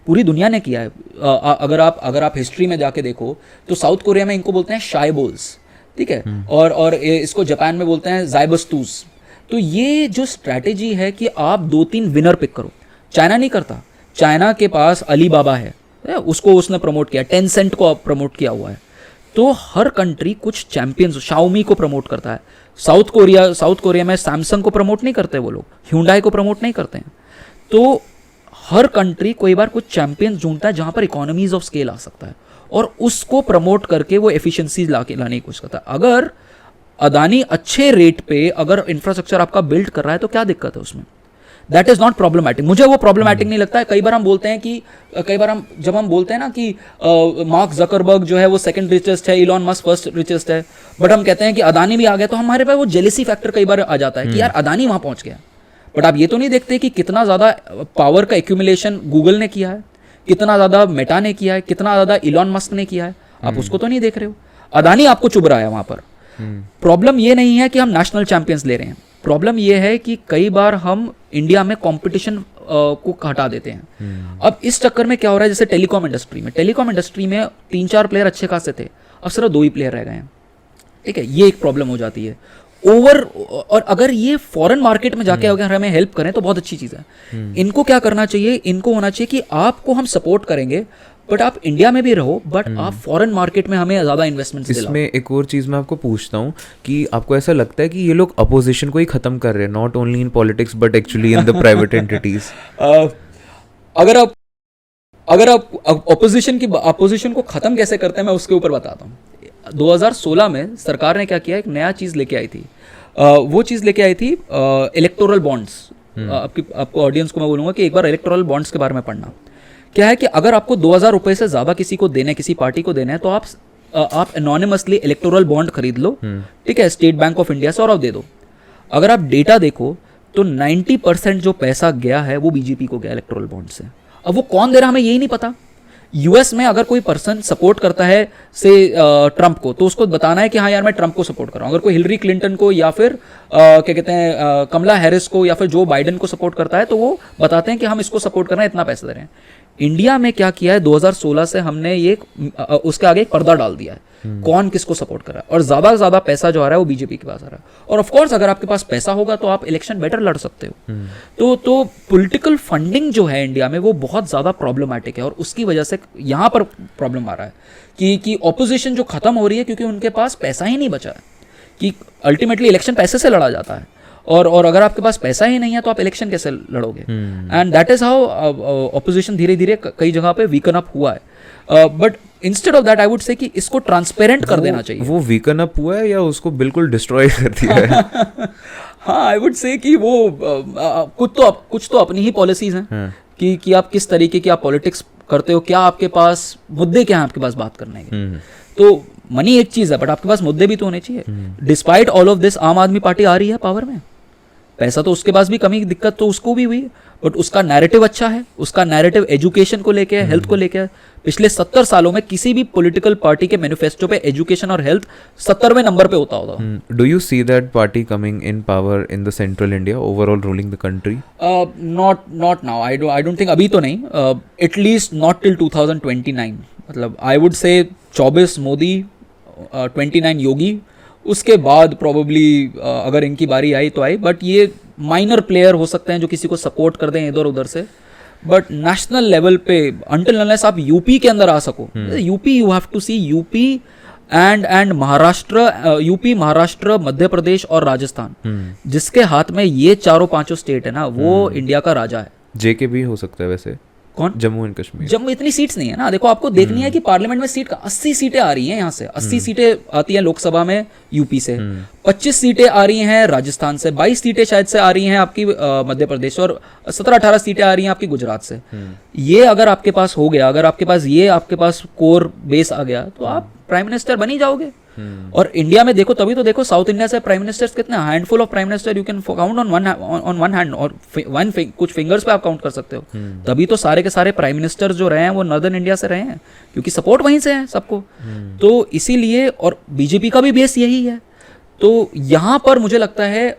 पूरी दुनिया ने किया है। अगर आप हिस्ट्री में जाके देखो तो साउथ कोरिया में इनको बोलते हैं शाइबोल्स, ठीक है, और इसको जापान में बोलते हैं जाइबस्तूस। तो ये जो स्ट्रैटेजी है कि आप 2-3 विनर पिक करो, चाइना नहीं करता। चाइना के पास अलीबाबा है, उसको उसने प्रमोट किया, टेंसेंट को प्रमोट किया हुआ है। तो हर कंट्री कुछ चैंपियंस, शाओमी को प्रमोट करता है। साउथ कोरिया में सैमसंग को प्रमोट नहीं करते वो लोग, ह्यूंडाई को प्रमोट नहीं करते हैं। तो हर कंट्री कोई बार कुछ चैंपियंस ढूंढता है जहां पर इकोनॉमीज ऑफ स्केल आ सकता है, और उसको प्रमोट करके वो एफिशिएंसी लाने की कोशिश करता है। अगर अदानी अच्छे रेट पे अगर इंफ्रास्ट्रक्चर आपका बिल्ड कर रहा है तो क्या दिक्कत है उसमें? That is not problematic. मुझे वो प्रॉब्लमैटिक नहीं लगता है. कई बार हम बोलते हैं कि जब हम बोलते हैं ना कि मार्क जकरबर्ग जो है वो सेकंड रिचेस्ट है, इलॉन मस्क फर्स्ट रिचेस्ट है, बट हम कहते हैं कि अदानी भी आ गया, तो हमारे पास वो जेलेसी फैक्टर कई बार आ जाता है कि यार अदानी वहां पहुंच गया. बट आप ये तो नहीं देखते कि कितना ज़्यादा पावर का एक्यूमुलेशन गूगल ने किया है, कितना ज़्यादा मेटा ने किया है, कितना ज़्यादा इलॉन मस्क ने किया है. आप उसको तो नहीं देख रहे हो. अदानी आपको चुभ रहा है वहाँ पर. प्रॉब्लम ये नहीं है कि हम नेशनल चैंपियंस ले रहे हैं. प्रॉब्लम ये है कि कई बार हम इंडिया में कंपटीशन को हटा देते हैं. अब इस चक्कर में क्या हो रहा है, जैसे टेलीकॉम इंडस्ट्री में 3-4 प्लेयर अच्छे खासे थे, अब सिर्फ 2 ही प्लेयर रह गए हैं. ठीक है, ये एक प्रॉब्लम हो जाती है. और अगर ये फॉरेन मार्केट में जाके अगर हमें हेल्प करें तो बहुत अच्छी चीज़ है. इनको क्या करना चाहिए, इनको होना चाहिए कि आपको हम सपोर्ट करेंगे बट आप इंडिया में भी रहो, बट आप फॉरेन मार्केट में हमें ज़्यादा इन्वेस्टमेंट्स दिलाओ. इसमें एक और चीज़ मैं आपको पूछता हूँ कि आपको ऐसा लगता है कि ये लोग अपोजिशन को ही ख़त्म कर रहे हैं, not only in politics but actually in the private entities? अगर आप अपोजिशन को ख़त्म कैसे करते हैं मैं उसके ऊपर बताता हूँ. 2016 में सरकार ने क्या किया, एक नया चीज़ लेके आई थी. वो चीज़ लेके आई थी इलेक्टोरल बॉन्ड्स. आपको ऑडियंस को मैं बोलूँगा कि एक बार इलेक्टोरल बॉन्ड्स के बारे में पढ़ना. क्या है कि अगर आपको 2000 रुपये से ज़्यादा किसी को देना है, किसी पार्टी को देना है, तो आप एनोनिमसली इलेक्टोरल बॉन्ड खरीद लो. ठीक है, स्टेट बैंक ऑफ इंडिया से, और आप दे दो. अगर आप डेटा देखो तो 90% जो पैसा गया है वो बीजेपी को गया इलेक्टोरल बॉन्ड से. अब वो कौन दे रहा हमें यही नहीं पता. यूएस में अगर कोई पर्सन सपोर्ट करता है से ट्रंप को, तो उसको बताना है कि हाँ यार मैं ट्रंप को सपोर्ट कर रहा हूँ. अगर कोई हिलरी क्लिंटन को या फिर क्या कहते हैं कमला हैरिस को या फिर जो बाइडेन को सपोर्ट करता है, तो वो बताते हैं कि हम इसको सपोर्ट कर रहे हैं, इतना पैसा दे रहे हैं. इंडिया में क्या किया है, 2016 से हमने ये उसके आगे एक पर्दा डाल दिया है कौन किसको सपोर्ट कर रहा है, और ज़्यादा से ज़्यादा पैसा जो आ रहा है वो बीजेपी के पास आ रहा है. और ऑफ कोर्स अगर आपके पास पैसा होगा तो आप इलेक्शन बेटर लड़ सकते हो. तो पॉलिटिकल फंडिंग जो है इंडिया में वो बहुत ज़्यादा प्रॉब्लमैटिक है, और उसकी वजह से यहाँ पर प्रॉब्लम आ रहा है कि ऑपोजिशन जो खत्म हो रही है क्योंकि उनके पास पैसा ही नहीं बचा है. कि अल्टीमेटली इलेक्शन पैसे से लड़ा जाता है, और अगर आपके पास पैसा ही नहीं है तो आप इलेक्शन कैसे लड़ोगे. And that is how opposition धीरे धीरे कई जगह पे वीकन अप हुआ है. But instead of that I would say कि इसको ट्रांसपेरेंट कर देना चाहिए. वो वीकन अप हुआ है या उसको बिल्कुल डिस्ट्रॉय कर दिया है? हाँ, आई वुड से कि वो कुछ तो अपनी ही पॉलिसीज हैं कि आप किस तरीके की आप पॉलिटिक्स करते हो, क्या आपके पास मुद्दे क्या हैं आपके पास बात करने के. तो मनी एक चीज़ है बट आपके पास मुद्दे भी तो होने चाहिए. डिस्पाइट ऑल ऑफ दिस आम आदमी पार्टी आ रही है पावर में. पैसा तो उसके पास भी कमी, दिक्कत तो उसको भी हुई है, बट उसका नैरेटिव अच्छा है. उसका नैरेटिव एजुकेशन को लेके है, हेल्थ को लेके है. पिछले 70 सालों में किसी भी पॉलिटिकल पार्टी के मैनिफेस्टो पे एजुकेशन और हेल्थ 70वें नंबर पे होता होगा. Do you see that party coming in power in the central India, overall ruling the country? Not now. I don't think, अभी तो नहीं. At least not till 2029. मतलब आई वुड से 24 मोदी, 29 योगी, उसके बाद प्रोबेबली अगर इनकी बारी आई तो आई. बट ये माइनर प्लेयर हो सकते हैं जो किसी को सपोर्ट कर दें इधर उधर से. बट नेशनल लेवल पे अनटिल अनलेस आप यूपी के अंदर आ सको, UP you have to see UP and Maharashtra, UP, Maharashtra, Madhya Pradesh और राजस्थान, जिसके हाथ में ये 4-5 स्टेट है ना, वो इंडिया का राजा है. जेके भी हो सकता है वैसे. कौन? जम्मू एंड कश्मीर. जम्मू इतनी सीट्स नहीं है ना. देखो आपको देखनी है कि पार्लियामेंट में सीट का 80 सीटें आ रही हैं यहाँ से. 80 सीटें आती हैं लोकसभा में यूपी से, 25 सीटें आ रही हैं राजस्थान से, 22 सीटें शायद से आ रही हैं आपकी मध्य प्रदेश, और 17-18 सीटें आ रही हैं आपकी गुजरात से. ये अगर आपके पास हो गया, अगर आपके पास ये आपके पास कोर बेस आ गया, तो आप प्राइम मिनिस्टर बन ही जाओगे. और इंडिया में देखो, तभी तो देखो साउथ इंडिया से प्राइम मिनिस्टर्स कितने, handful of prime minister you can count on one hand, और कुछ फिंगर्स पे आप काउंट कर सकते हो. तभी तो सारे के सारे प्राइम मिनिस्टर जो रहे हैं वो नॉर्दर्न इंडिया से रहे हैं, क्योंकि सपोर्ट वहीं से है सबको. तो इसीलिए, और बीजेपी का भी बेस यही है. तो यहाँ पर मुझे लगता है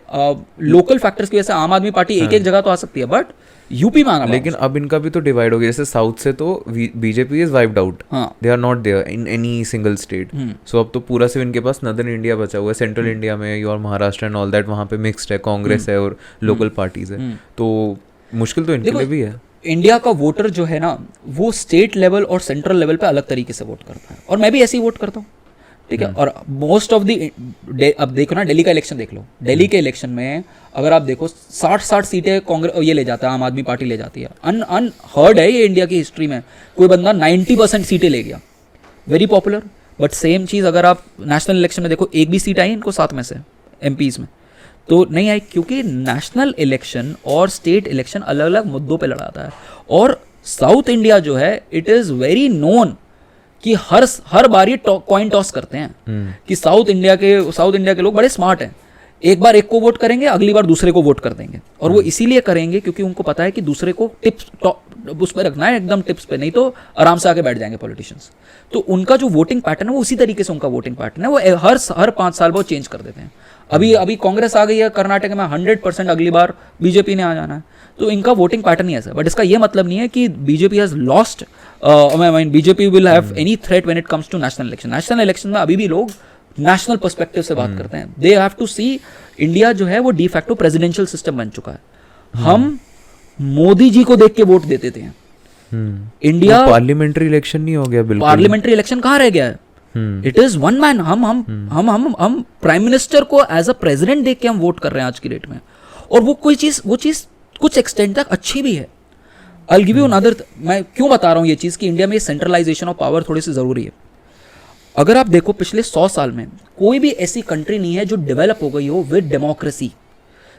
लोकल फैक्टर्स की वजह से आम आदमी पार्टी एक जगह तो आ सकती है, बट यूपी में आना. लेकिन अब इनका भी तो डिवाइड हो गया. जैसे साउथ से तो BJP is wiped out, they are not there in any single state. So अब तो पूरा सिर्फ इनके पास नॉर्दर्न इंडिया बचा हुआ है. सेंट्रल इंडिया में your Maharashtra and all that, वहाँ पे मिक्स्ड है, कांग्रेस है और लोकल पार्टीज है. तो मुश्किल तो इनके लिए भी है. इंडिया का वोटर जो है ना, वो स्टेट लेवल और सेंट्रल लेवल पे अलग तरीके से वोट करता है, और मैं भी ऐसे ही वोट करता हूँ. ठीक है. और मोस्ट ऑफ द, अब देखो ना, दिल्ली का इलेक्शन देख लो. दिल्ली के इलेक्शन में अगर आप देखो 60 सीटें कांग्रेस ये ले जाता है, आम आदमी पार्टी ले जाती है. अनहर्ड है ये इंडिया की हिस्ट्री में. कोई बंदा 90% सीटें ले गया, वेरी पॉपुलर. बट सेम चीज़ अगर आप नेशनल इलेक्शन में देखो, एक भी सीट आई इनको 7 में से MPs में, तो नहीं आई, क्योंकि नेशनल इलेक्शन और स्टेट इलेक्शन अलग अलग मुद्दों पे लड़ाता है। और साउथ इंडिया जो है, इट इज़ वेरी नोन कि हर बार ये कॉइन टॉस करते हैं कि साउथ इंडिया के लोग बड़े स्मार्ट हैं, एक बार एक को वोट करेंगे, अगली बार दूसरे को वोट कर देंगे। और वो इसीलिए करेंगे क्योंकि उनको पता है कि दूसरे को टिप्स उस पर रखना है, एकदम टिप्स पे, नहीं तो आराम से आके बैठ जाएंगे पॉलिटिशियंस। तो उनका जो वोटिंग पैटर्न है वो उसी तरीके से उनका वोटिंग पैटर्न है, वो हर 5 साल वो चेंज कर देते हैं। अभी कांग्रेस आ गई है कर्नाटक में, 100% अगली बार बीजेपी ने आ जाना है। तो इनका वोटिंग पैटर्न ही ऐसा है। बट इसका ये मतलब नहीं है कि BJP has lost, BJP will have any threat when it comes to national election. National election में अभी भी लोग नेशनल पर्सपेक्टिव से बात करते हैं। They have to see, India जो है वो डी फैक्टो प्रेसिडेंशियल सिस्टम बन चुका है। हम मोदी जी को देख के वोट देते थे। इंडिया पार्लियामेंट्री इलेक्शन नहीं हो गया, बिल्कुल पार्लियामेंट्री इलेक्शन कहाँ रह गया है? It is one man. हम प्राइम मिनिस्टर को एज अ प्रेसिडेंट देख के हम वोट कर रहे हैं आज की डेट में। और वो चीज कुछ एक्सटेंट तक अच्छी भी है। आई गिव यू अनदर, मैं क्यों बता रहा हूँ ये चीज कि इंडिया में सेंट्रलाइजेशन ऑफ पावर थोड़ी सी जरूरी है। अगर आप देखो पिछले 100 साल में कोई भी ऐसी कंट्री नहीं है जो डेवलप हो गई हो विद डेमोक्रेसी,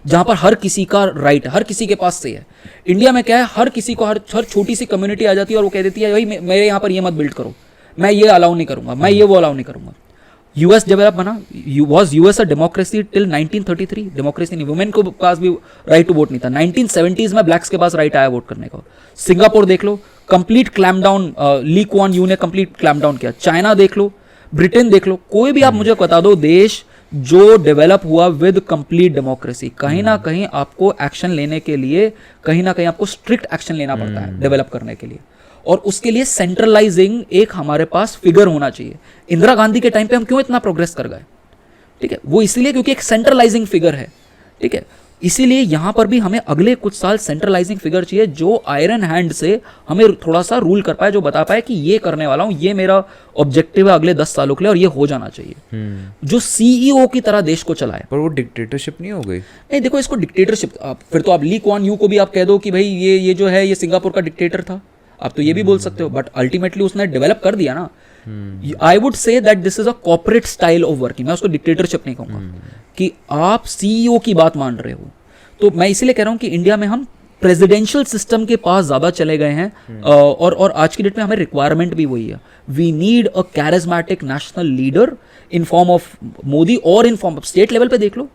जहां पर हर किसी का राइट, हर किसी के पास से है। इंडिया में क्या है, हर किसी को, हर छोटी सी कम्युनिटी आ जाती है और वो कह देती है भाई मेरे यहाँ पर ये मत बिल्ड करो, मैं ये अलाउ नहीं करूंगा, मैं ये वो अलाउ नहीं करूंगा। यूएस डेवलप बना, was US a democracy till 1933? Democracy नहीं, वुमेन को पास भी राइट टू वोट नहीं था। 1970s में ब्लैक्स के पास राइट आया वोट करने का। सिंगापुर देख लो, complete calm down, Lee Kuan Yew ने कंप्लीट क्लैम डाउन किया। चाइना देख लो, ब्रिटेन देख लो, कोई भी आप मुझे बता दो देश जो डेवलप हुआ विद कंप्लीट डेमोक्रेसी। कहीं ना कहीं आपको एक्शन लेने के लिए, कहीं ना कहीं आपको स्ट्रिक्ट एक्शन लेना पड़ता है डेवलप करने के लिए, और उसके लिए सेंट्रलाइजिंग एक हमारे पास फिगर होना चाहिए। इंदिरा गांधी के टाइम पे हम क्यों इतना प्रोग्रेस कर गए? ठीक है, वो इसलिए क्योंकि एक सेंट्रलाइजिंग फिगर है। ठीक है, इसीलिए यहां पर भी हमें अगले कुछ साल सेंट्रलाइजिंग फिगर चाहिए जो आयरन हैंड से हमें थोड़ा सा रूल कर पाए, जो बता पाए कि ये करने वाला हूं, ये मेरा ऑब्जेक्टिव है अगले 10 सालों के लिए और ये हो जाना चाहिए। जो CEO की तरह देश को चलाए। पर वो डिक्टेटरशिप नहीं हो गई? नहीं, देखो इसको डिक्टेटरशिप, फिर तो आप ली कुआन यू को भी आप कह दो कि भाई ये जो है ये सिंगापुर का डिक्टेटर था, आप तो ये भी बोल सकते हो। बट अल्टीमेटली उसने डेवलप कर दिया ना। आई would say that this is a corporate style of working. मैं उसको डिक्टेटरशिप नहीं कहूंगा कि आप CEO की बात मान रहे हो। तो मैं इसीलिए कह रहा हूं कि इंडिया में हम प्रेसिडेंशियल सिस्टम के पास ज्यादा चले गए हैं। और आज की डेट में हमें रिक्वायरमेंट भी वही है। We need a charismatic national leader in form of Modi, और in form of state level पे देख लो,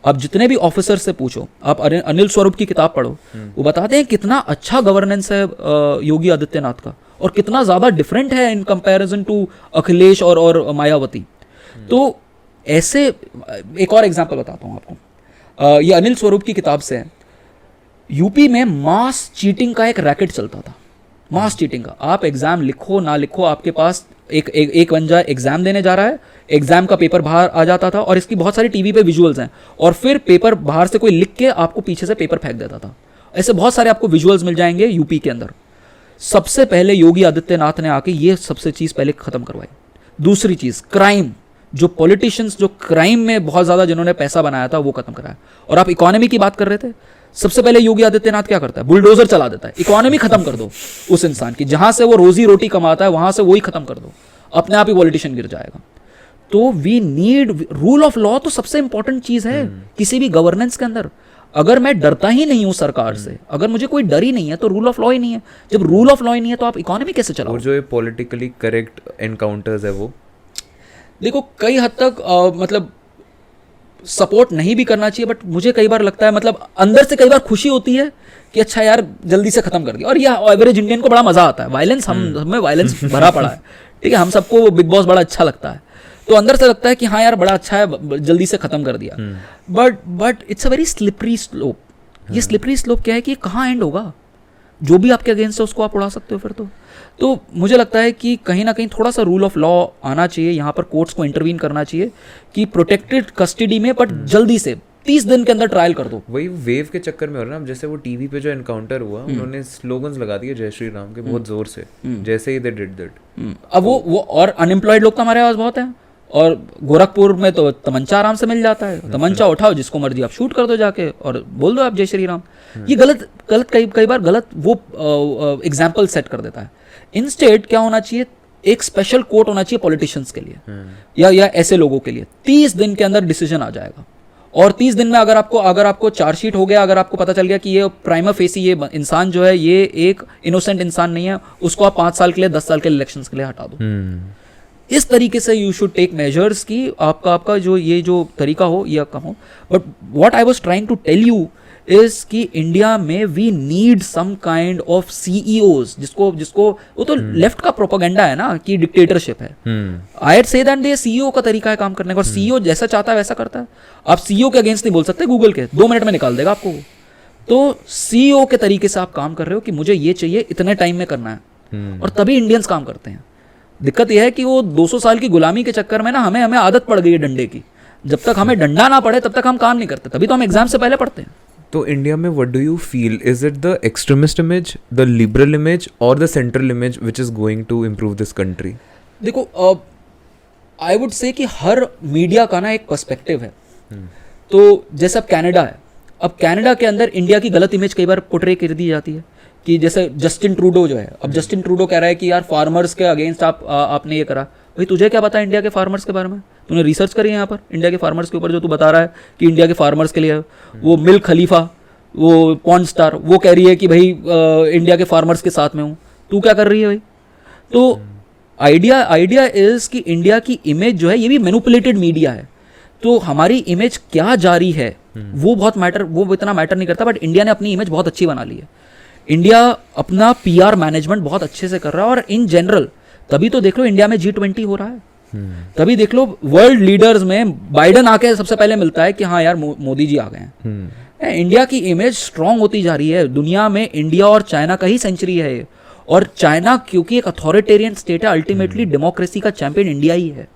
आप जितने भी ऑफिसर से पूछो, आप अनिल स्वरूप की किताब पढ़ो, वो बताते हैं कितना अच्छा गवर्नेंस है योगी आदित्यनाथ का, और कितना ज्यादा डिफरेंट है इन कंपैरिजन टू अखिलेश और मायावती। तो ऐसे एक और एग्जांपल बताता हूं आपको, ये अनिल स्वरूप की किताब से है। यूपी में मास चीटिंग का एक रैकेट चलता था, मास चीटिंग का। आप एग्जाम लिखो ना लिखो, आपके पास एक बंदा एग्जाम देने जा रहा है, एग्जाम का पेपर बाहर आ जाता था, और इसकी बहुत सारी टीवी पे विजुअल्स हैं, और फिर पेपर बाहर से कोई लिख के आपको पीछे से पेपर फेंक देता था। ऐसे बहुत सारे आपको विजुअल्स मिल जाएंगे यूपी के अंदर। सबसे पहले योगी आदित्यनाथ ने आके ये सबसे चीज पहले खत्म करवाई। दूसरी चीज, क्राइम, जो पॉलिटिशियंस जो क्राइम में बहुत ज्यादा जिन्होंने पैसा बनाया था वो खत्म कराया। और आप इकोनॉमी की बात कर रहे थे, सबसे पहले योगी आदित्यनाथ क्या करता है? बुलडोजर चला देता है। इकोनॉमी खत्म कर दो उस इंसान की, जहां से वो रोजी रोटी कमाता है वहां से वही खत्म कर दो, अपने आप ही पॉलिटिशियन गिर जाएगा। तो we need rule of law, तो सबसे इंपॉर्टेंट चीज है किसी भी गवर्नेंस के अंदर। अगर मैं डरता ही नहीं हूं सरकार से, अगर मुझे कोई डर ही नहीं है, तो रूल ऑफ लॉ ही नहीं है। जब रूल ऑफ लॉ ही नहीं है तो आप इकोनॉमी कैसे चलाओ? और जो ये पॉलिटिकली करेक्ट एनकाउंटर्स है वो देखो कई हद तक मतलब सपोर्ट नहीं भी करना चाहिए, बट मुझे कई बार लगता है, मतलब अंदर से कई बार खुशी होती है कि अच्छा यार जल्दी से खत्म कर दिया। और यह एवरेज इंडियन को बड़ा मजा आता है, वायलेंस हमें वायलेंस भरा पड़ा है, ठीक है, हम सबको बिग बॉस बड़ा अच्छा लगता है, तो अंदर से लगता है कि हाँ यार बड़ा अच्छा है, जल्दी से खत्म कर दिया। But it's a very slippery slope. ये स्लिपरी स्लोप क्या है कि कहाँ एंड होगा? जो भी आपके अगेंस्ट है उसको आप उड़ा सकते हो फिर तो मुझे लगता है कि कहीं ना कहीं थोड़ा सा रूल ऑफ लॉ आना चाहिए, यहाँ पर कोर्ट्स को इंटरवीन करना चाहिए कि प्रोटेक्टेड कस्टडी में, बट जल्दी से 30 दिन के अंदर ट्रायल कर दो। वही वेव के चक्कर में हो रहा ना, जैसे वो टीवी पे जो एनकाउंटर हुआ, उन्होंने स्लोगन्स लगा दिए जय श्री राम के बहुत जोर से, जैसे ही दे डिड दैट। अब वो और अनएम्प्लॉयड लोग तो हमारे पास बहुत हैं, और गोरखपुर में तो तमंचा आराम से मिल जाता है, तमंचा उठाओ, जिसको मर्जी आप शूट कर दो जाके और बोल दो आप जय श्री राम। ये गलत कई बार गलत वो एग्जाम्पल सेट कर देता है। इंस्टेड क्या होना चाहिए, एक स्पेशल कोर्ट होना चाहिए पॉलिटिशियंस के लिए या ऐसे लोगों के लिए। 30 दिन के अंदर डिसीजन आ जाएगा, और 30 दिन में अगर आपको चार्जशीट हो गया, अगर आपको पता चल गया कि ये प्राइमा फेसी ये इंसान जो है ये एक इनोसेंट इंसान नहीं है, उसको आप 5 साल के लिए 10 साल के लिए इलेक्शंस के लिए हटा दो। इस तरीके से यू शुड टेक मेजर्स कि आपका जो तरीका हो या कहो। But what I was trying to tell you is कि इंडिया में we need some kind of CEOs, जिसको वो तो लेफ्ट का प्रोपेगेंडा है ना कि डिक्टेटरशिप है। आई से दैट ये सीईओ का तरीका है काम करने का, और सीईओ जैसा चाहता है वैसा करता है। आप सीईओ के अगेंस्ट नहीं बोल सकते, गूगल के 2 मिनट में निकाल देगा आपको। तो सीईओ के तरीके से आप काम कर रहे हो कि मुझे ये चाहिए, इतने टाइम में करना है, और तभी इंडियंस काम करते हैं। दिक्कत यह है कि वो 200 साल की गुलामी के चक्कर में ना हमें आदत पड़ गई है डंडे की। जब तक हमें डंडा ना पड़े तब तक हम काम नहीं करते, तभी तो हम एग्जाम से पहले पढ़ते हैं। तो इंडिया में what do you feel, is it the extremist image, the liberal image और the central image which is going to improve this country? देखो, आई वुड से कि हर मीडिया का ना एक पर्सपेक्टिव है। तो जैसे अब कनाडा है, अब कनाडा के अंदर इंडिया की गलत इमेज कई बार पोर्ट्रे कर दी जाती है कि जैसे जस्टिन ट्रूडो जो है, अब जस्टिन ट्रूडो कह रहा है कि यार फार्मर्स के अगेंस्ट आपने ये करा। भाई तुझे क्या पता इंडिया के फार्मर्स के बारे में? तूने रिसर्च करी है यहाँ पर इंडिया के फार्मर्स के ऊपर? जो तू बता रहा है कि इंडिया के फार्मर्स के लिए वो मिल्क खलीफा, वो पॉर्न स्टार, वो कह रही है कि भाई इंडिया के फार्मर्स के साथ में हूँ, तू क्या कर रही है भाई? तो आइडिया इज कि इंडिया की इमेज जो है ये भी मैनिपुलेटेड मीडिया है। तो हमारी इमेज क्या जारी है वो इतना मैटर नहीं करता, बट इंडिया ने अपनी इमेज बहुत अच्छी बना ली है। इंडिया अपना पीआर मैनेजमेंट बहुत अच्छे से कर रहा है, और इन जनरल तभी तो देख लो इंडिया में G20 हो रहा है। तभी देख लो वर्ल्ड लीडर्स में बाइडन आके सबसे पहले मिलता है कि हाँ यार मोदी जी आ गए हैं। इंडिया की इमेज स्ट्रांग होती जा रही है दुनिया में। इंडिया और चाइना का ही सेंचुरी है ये, और चाइना क्योंकि एक अथॉरिटेरियन स्टेट है, अल्टीमेटली डेमोक्रेसी का चैंपियन इंडिया ही है।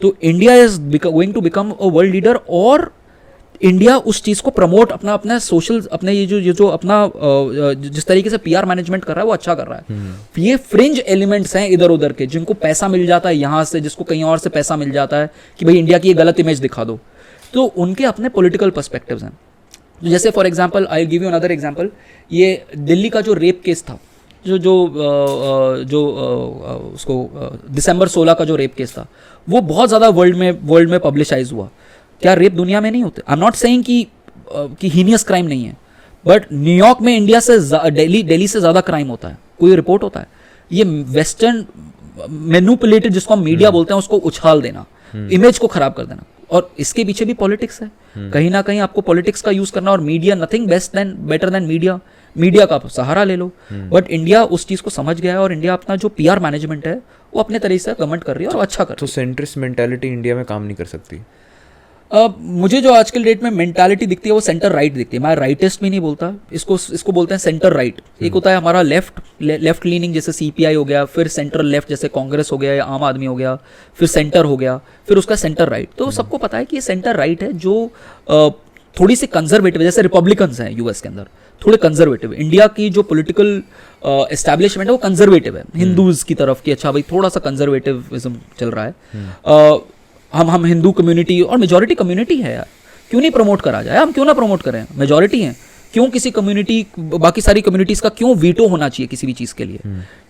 तो India is going to become a world leader, और इंडिया उस चीज़ को प्रमोट अपना सोशल, अपने ये जो अपना जिस तरीके से पीआर मैनेजमेंट कर रहा है वो अच्छा कर रहा है। ये फ्रिंज एलिमेंट्स हैं इधर उधर के, जिनको पैसा मिल जाता है यहाँ से, जिसको कहीं और से पैसा मिल जाता है कि भाई इंडिया की ये गलत इमेज दिखा दो, तो उनके अपने पॉलिटिकल पर्सपेक्टिव्स हैं। जैसे for example, I give you another example, ये दिल्ली का जो रेप केस था, उसको दिसंबर 16 का जो रेप केस था, वो बहुत ज़्यादा वर्ल्ड में पब्लिसाइज हुआ। क्या रेप दुनिया में नहीं होते? आई एम नॉट सेइंग कि हीनियस क्राइम नहीं है, बट न्यूयॉर्क में इंडिया से दिल्ली से ज़्यादा क्राइम होता है, कोई रिपोर्ट होता है? ये वेस्टर्न मैनिपुलेटेड, जिसको हम मीडिया बोलते हैं, उसको उछाल देना, इमेज को खराब कर देना, और इसके पीछे भी पॉलिटिक्स है। कहीं ना कहीं आपको पॉलिटिक्स का यूज करना, और media nothing better than media का सहारा ले लो। बट इंडिया उस चीज को समझ गया है, और इंडिया अपना जो पीआर मैनेजमेंट है वो अपने तरीके से गवर्नमेंट कर रही है और अच्छा कर रही है। तो सेंट्रिस्ट मेंटालिटी इंडिया में काम नहीं कर सकती? मुझे जो आजकल डेट में मेंटालिटी दिखती है वो सेंटर राइट दिखती है। मैं राइटिस्ट भी नहीं बोलता, इसको बोलते हैं सेंटर राइट। एक होता है हमारा लेफ्ट लीनिंग, जैसे सीपीआई हो गया, फिर सेंटर लेफ्ट जैसे कांग्रेस हो गया या आम आदमी हो गया, फिर सेंटर हो गया, फिर उसका सेंटर राइट। तो सबको पता है कि ये सेंटर राइट है जो थोड़ी सी कंजर्वेटिव, जैसे रिपब्लिकन्स हैं यूएस के अंदर, थोड़े कंजर्वेटिव। इंडिया की जो पॉलिटिकल एस्टैब्लिशमेंट है वो कंजर्वेटिव है, हिंदूज की तरफ की, अच्छा भाई थोड़ा सा कंजर्वेटिविज्म चल रहा है। हम हिंदू कम्युनिटी और मेजॉरिटी कम्युनिटी है यार, क्यों नहीं प्रमोट करा जाए? हम क्यों ना प्रमोट करें? मेजॉरिटी हैं, क्यों किसी कम्युनिटी, बाकी सारी कम्युनिटीज़ का क्यों वीटो होना चाहिए किसी भी चीज़ के लिए?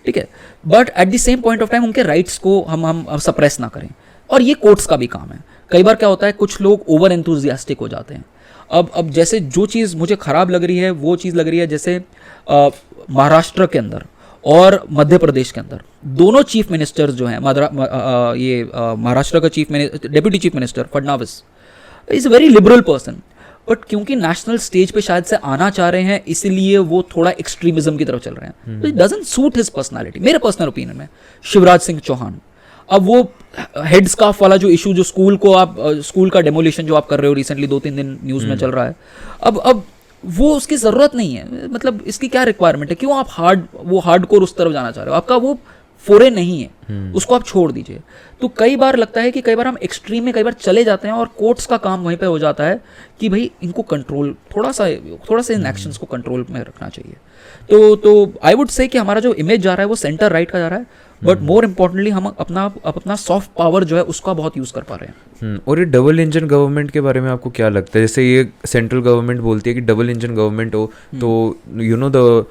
ठीक है, but at the same point of time उनके राइट्स को हम सप्रेस ना करें। और ये कोर्ट्स का भी काम है। कई बार क्या होता है, कुछ लोग ओवर एंथुजियास्टिक हो जाते हैं। अब जैसे जो चीज़ मुझे ख़राब लग रही है वो चीज़ लग रही है, जैसे महाराष्ट्र के अंदर और मध्य प्रदेश के अंदर दोनों चीफ मिनिस्टर्स जो हैं, महाराष्ट्र का deputy chief minister Fadnavis is a very liberal person, but क्योंकि नेशनल स्टेज पे शायद से आना चाह रहे हैं, इसीलिए वो थोड़ा एक्सट्रीमिज्म की तरफ चल रहे हैं। It doesn't suit his personality, मेरे पर्सनल ओपिनियन में। शिवराज सिंह चौहान, अब वो हेड स्कार्फ वाला जो इशू, जो स्कूल का डेमोलिशन जो आप कर रहे हो रिसेंटली, 2-3 दिन न्यूज़ में चल रहा है, अब वो उसकी ज़रूरत नहीं है। मतलब इसकी क्या रिक्वायरमेंट है? क्यों आप हार्डकोर उस तरफ जाना चाह रहे हो? आपका वो फोरे नहीं है, उसको आप छोड़ दीजिए। तो कई बार लगता है कि कई बार हम एक्सट्रीम में कई बार चले जाते हैं, और कोर्ट्स का काम वहीं पे हो जाता है कि भाई इनको कंट्रोल, थोड़ा सा इन एक्शंस को कंट्रोल में रखना चाहिए। तो आई वुड से कि हमारा जो इमेज जा रहा है वो सेंटर राइट का जा रहा है, बट मोर इम्पोर्टेंटली हम अपना सॉफ्ट पावर जो है उसका बहुत यूज़ कर पा रहे हैं। और ये डबल इंजन गवर्नमेंट के बारे में आपको क्या लगता है? जैसे ये सेंट्रल गवर्नमेंट बोलती है कि डबल इंजन गवर्नमेंट हो, तो you know the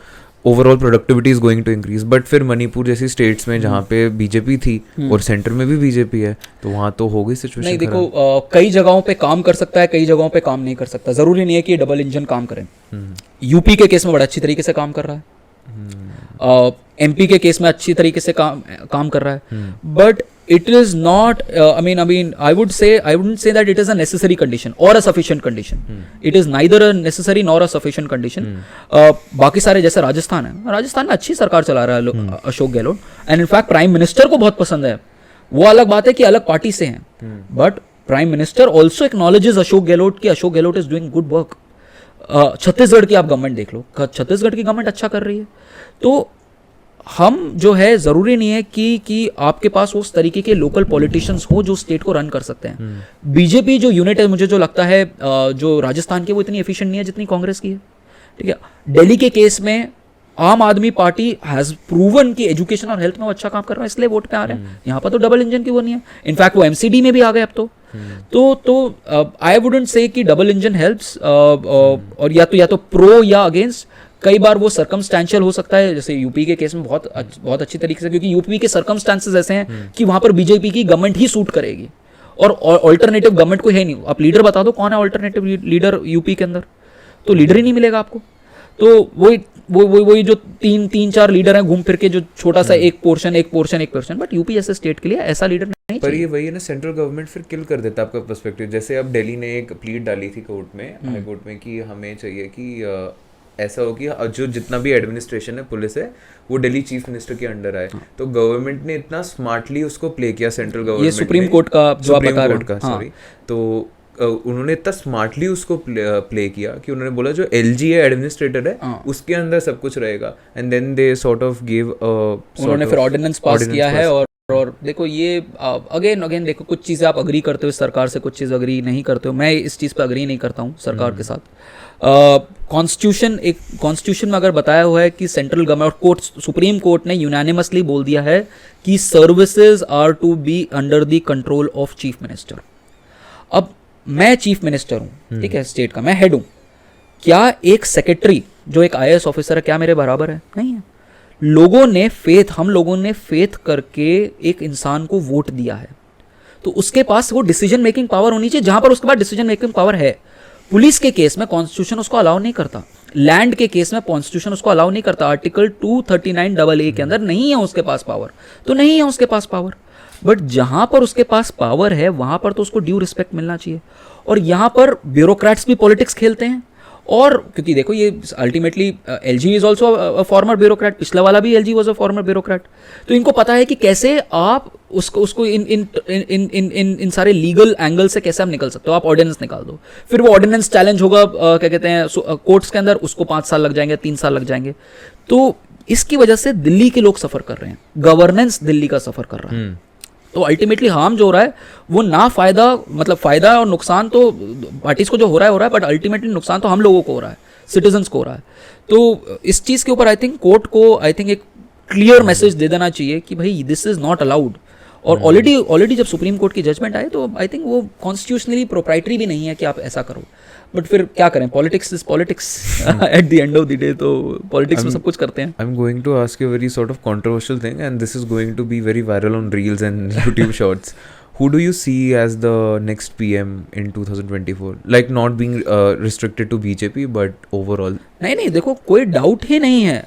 overall productivity is going to increase. But फिर मणिपुर जैसी स्टेट्स में जहाँ पे बीजेपी थी और सेंटर में भी बीजेपी है, तो वहाँ तो हो गई सिचुएशन. नहीं देखो, कई जगहों पे काम कर सकता है, कई जगहों पे काम नहीं कर सकता. जरूरी नहीं है कि डबल इंजन काम करें. यूपी के केस में बड़ा अच्छी तरीके से काम कर रहा है, एमपी के केस में अच्छी तरीके से काम कर रहा है. But it is not I mean I wouldn't say that it is a necessary condition or a sufficient condition. It is neither a necessary nor a sufficient condition. बाकी सारे जैसे राजस्थान में अच्छी सरकार चला रहा है Ashok Gehlot, and in fact prime minister को बहुत पसंद है. वो अलग बात है कि अलग पार्टी से हैं, but prime minister also acknowledges Ashok Gehlot कि Ashok Gehlot is doing good work. Chhattisgarh की आप गवर्नमेंट देख लो, छत्तीसगढ़ की गवर्नमेंट अच्छा कर रही है. तो हम जो है ज़रूरी नहीं है कि आपके पास उस तरीके के लोकल पॉलिटिशियंस हो जो स्टेट को रन कर सकते हैं. बीजेपी जो यूनिट है, मुझे जो लगता है जो राजस्थान की, वो इतनी एफिशिएंट नहीं है जितनी कांग्रेस की है. ठीक है, दिल्ली के केस में आम आदमी पार्टी हैज़ प्रूवन कि एजुकेशन और हेल्थ में वो अच्छा काम कर रहा है, इसलिए वोट पे आ रहे हैं. यहाँ पर तो डबल इंजन की वो नहीं है. इनफैक्ट वो एमसीडी में भी आ गए अब तो आई वुडंट से कि डबल इंजन हेल्प्स, और या तो प्रो या अगेंस्ट. कई बार वो सर्कमस्टेंशियल हो सकता है, जैसे यूपी के केस में बहुत अच्छी तरीके से, क्योंकि यूपी के सर्कमस्टेंसेस ऐसे हैं कि वहां पर बीजेपी की गवर्नमेंट ही सूट करेगी और ऑल्टरनेटिव गवर्नमेंट को है नहीं. आप लीडर बता दो कौन है ऑल्टरनेटिव लीडर यूपी के अंदर, तो लीडर ही नहीं मिलेगा आपको. तो वही जो तीन चार लीडर हैं घूम फिर के, जो छोटा सा एक पोर्शन. बट यूपी जैसे स्टेट के लिए ऐसा लीडर नहीं. पर ये वही है ना, सेंट्रल गवर्नमेंट फिर किल कर देता है आपका पर्सपेक्टिव. जैसे अब दिल्ली ने एक प्लीट डाली थी कोर्ट में, हाई कोर्ट में, कि हमें चाहिए कि ऐसा हो कि जो जितना भी एडमिनिस्ट्रेशन है, पुलिस है, वो दिल्ली चीफ मिनिस्टर के अंडर आए. तो गवर्नमेंट ने इतना स्मार्टली उसको प्ले किया, सेंट्रल गवर्नमेंट, ये सुप्रीम कोर्ट का जो आप बता रहे हैं, सॉरी. तो उन्होंने इतना स्मार्टली उसको प्ले किया कि उन्होंने बोला जो एलजी है, एडमिनिस्ट्रेटर है, उसके अंदर सब कुछ रहेगा. And then they sort of give, उन्होंने फिर ऑर्डिनेंस पास किया है. और देखो ये अगेन देखो, कुछ चीज़ें आप अग्री करते हो सरकार से, कुछ चीज़ अग्री नहीं करते हो. मैं इस चीज़ पर अग्री नहीं करता हूँ सरकार के साथ. कॉन्स्टिट्यूशन में अगर बताया हुआ है कि सेंट्रल गवर्नमेंट, और कोर्ट, सुप्रीम कोर्ट ने यूनानिमसली बोल दिया है कि services are to be under the control of chief minister. अब मैं चीफ मिनिस्टर हूँ, ठीक है, स्टेट का, मैं हेड हूँ. क्या एक सेक्रेटरी जो एक IAS ऑफिसर है, क्या मेरे बराबर है? नहीं है. हम लोगों ने फेथ करके एक इंसान को वोट दिया है, तो उसके पास वो डिसीजन मेकिंग पावर होनी चाहिए, जहां पर उसके पास डिसीजन मेकिंग पावर है. पुलिस के केस में कॉन्स्टिट्यूशन उसको अलाउ नहीं करता. लैंड के केस में कॉन्स्टिट्यूशन उसको अलाउ नहीं करता. आर्टिकल 239AA के अंदर नहीं है उसके पास पावर, तो नहीं है उसके पास पावर. बट जहां पर उसके पास पावर है, वहां पर तो उसको ड्यू रिस्पेक्ट मिलना चाहिए. और यहां पर ब्यूरोक्रेट्स भी पॉलिटिक्स खेलते हैं. और क्योंकि देखो, ये ultimately LG is also a former bureaucrat, पिछला वाला भी LG was a former bureaucrat. तो इनको पता है कि कैसे आप उसको इन सारे लीगल एंगल से कैसे आप निकल सकते हो. आप ऑर्डिनेंस निकाल दो, फिर वो ऑर्डिनेंस चैलेंज होगा, क्या कहते हैं, कोर्ट्स के अंदर, उसको 5 साल लग जाएंगे, 3 साल लग जाएंगे. तो इसकी वजह से दिल्ली के लोग सफर कर रहे हैं, गवर्नेंस दिल्ली का सफर कर रहा है. तो अल्टीमेटली हार्म जो हो रहा है वो ना फायदा और नुकसान तो पार्टीज को जो हो रहा है, बट अल्टीमेटली नुकसान तो हम लोगों को हो रहा है, सिटीजन्स को हो रहा है. तो इस चीज़ के ऊपर आई थिंक कोर्ट को एक क्लियर मैसेज दे देना चाहिए कि भाई दिस इज नॉट अलाउड. और ऑलरेडी जब सुप्रीम कोर्ट की जजमेंट आए, तो आई थिंक वो कॉन्स्टिट्यूशनली प्रोप्राइटरी भी नहीं है कि आप ऐसा करो. बट फिर क्या करें, politics is politics at the end of the day. तो पॉलिटिक्स में सब कुछ करते हैं. I am going to ask you very sort of controversial thing, and this is going to be very viral on reels and YouTube shorts. Who do you see as the next PM in 2024? Like not being restricted to BJP, but overall. नहीं, देखो कोई doubt ही नहीं है.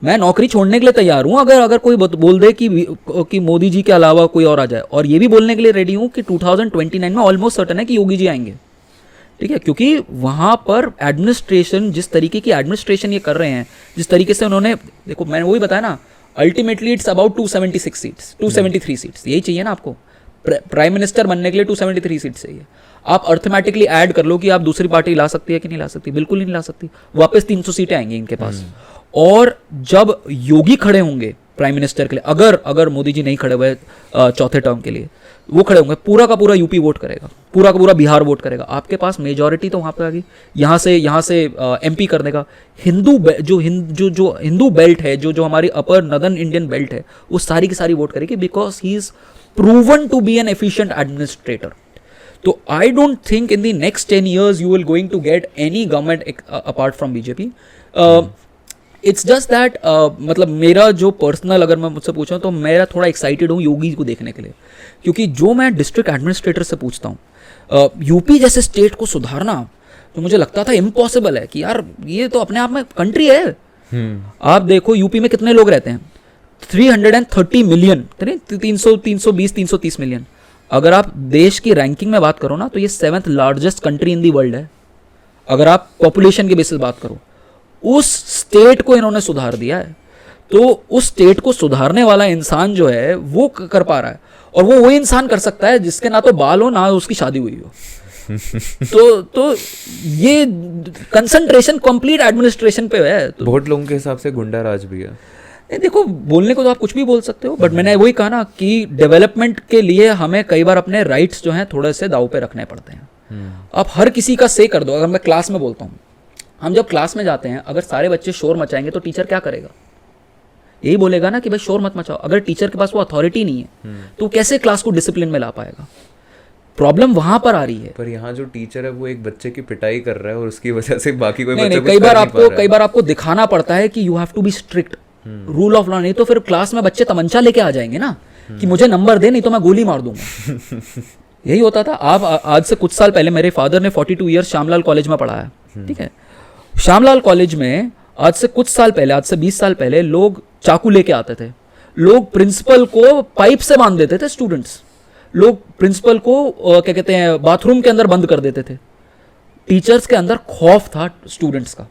मैं नौकरी छोड़ने के लिए तैयार हूँ अगर कोई बोल दे कि मोदी जी के अलावा कोई और आ जाए. और ये भी बोलने के लिए रेडी हूँ कि 2029 में ऑलमोस्ट सर्टन है कि योगी जी आएंगे. ठीक है, क्योंकि वहाँ पर एडमिनिस्ट्रेशन, जिस तरीके की एडमिनिस्ट्रेशन ये कर रहे हैं, जिस तरीके से उन्होंने, देखो मैंने वही बताया ना, ultimately it's about 276 seats, 273 seats. यही चाहिए ना आपको. प्राइम मिनिस्टर बनने के लिए 273 सीट्स चाहिए. आप अर्थमेटिकली ऐड कर लो कि आप दूसरी पार्टी ला सकती है कि नहीं ला सकती. बिल्कुल नहीं ला सकती. वापस 300 सीटें आएंगी इनके पास. और जब योगी खड़े होंगे प्राइम मिनिस्टर के लिए, अगर मोदी जी नहीं खड़े हुए चौथे टर्म के लिए, वो खड़े होंगे, पूरा का पूरा यूपी वोट करेगा, पूरा का पूरा बिहार वोट करेगा. आपके पास मेजॉरिटी तो वहाँ पे आ गई. यहाँ से MP कर देगा. जो हिंदू बेल्ट है, जो हमारी अपर नदर्न इंडियन बेल्ट है, वो सारी की सारी वोट करेगी, because he is proven to be an efficient administrator. So I don't think in the next 10 years you will going to get any government apart from BJP. It's just that मतलब मेरा जो personal अगर मैं मुझसे पूछूं तो मेरा थोड़ा एक्साइटेड हूँ योगी को देखने के लिए, क्योंकि जो मैं डिस्ट्रिक्ट एडमिनिस्ट्रेटर से पूछता हूँ यूपी जैसे स्टेट को सुधारना तो मुझे लगता था इम्पॉसिबल है कि यार ये तो अपने आप में कंट्री है। आप देखो यूपी में कितने लोग रहते हैं, 330 मिलियन, 320-330 मिलियन। अगर आप देश की रैंकिंग में बात करो ना तो ये 7th largest country in the world है, अगर आप पॉपुलेशन के बेसिस बात करो। उस स्टेट को इन्होंने सुधार दिया है, तो उस स्टेट को सुधारने वाला इंसान जो है वो कर पा रहा है, और वो वही इंसान कर सकता है जिसके ना तो बाल हो ना उसकी शादी हुई हो। तो ये कंसंट्रेशन कंप्लीट एडमिनिस्ट्रेशन पे है। तो बहुत लोगों के हिसाब से गुंडा राज भी है। नहीं देखो, बोलने को तो आप कुछ भी बोल सकते हो, बट मैंने वही कहा ना कि डेवलपमेंट के लिए हमें कई बार अपने राइट्स जो हैं थोड़े से दाव पे रखने पड़ते हैं। आप हर किसी का से कर दो। अगर मैं क्लास में बोलता हूँ, हम जब क्लास में जाते हैं, अगर सारे बच्चे शोर मचाएंगे तो टीचर क्या करेगा? यही बोलेगा ना कि भाई शोर मत मचाओ। अगर टीचर के पास वो अथॉरिटी नहीं है तो कैसे क्लास को डिसिप्लिन में ला पाएगा? प्रॉब्लम वहां पर आ रही है। पर यहाँ जो टीचर है वो एक बच्चे की पिटाई कर रहा है और उसकी वजह से बाकी कोई नहीं, बच्चा कई बार आपको दिखाना पड़ता है कि you have to be strict, rule of law. नहीं तो फिर क्लास में बच्चे तमंचा लेके आ जाएंगे ना कि मुझे नंबर दे, नहीं तो मैं गोली मार दूंगा। यही होता था। आप आज से कुछ साल पहले मेरे फादर ने 42 ईयर्स श्यामलाल कॉलेज में पढ़ाया, ठीक है। श्यामलाल कॉलेज में आज से कुछ साल पहले, आज से 20 साल पहले लोग चाकू लेके आते थे, लोग प्रिंसिपल को पाइप से बांध देते थे, स्टूडेंट्स लोग प्रिंसिपल को क्या कहते हैं बाथरूम के अंदर बंद कर देते थे। टीचर्स के अंदर खौफ था स्टूडेंट्स का।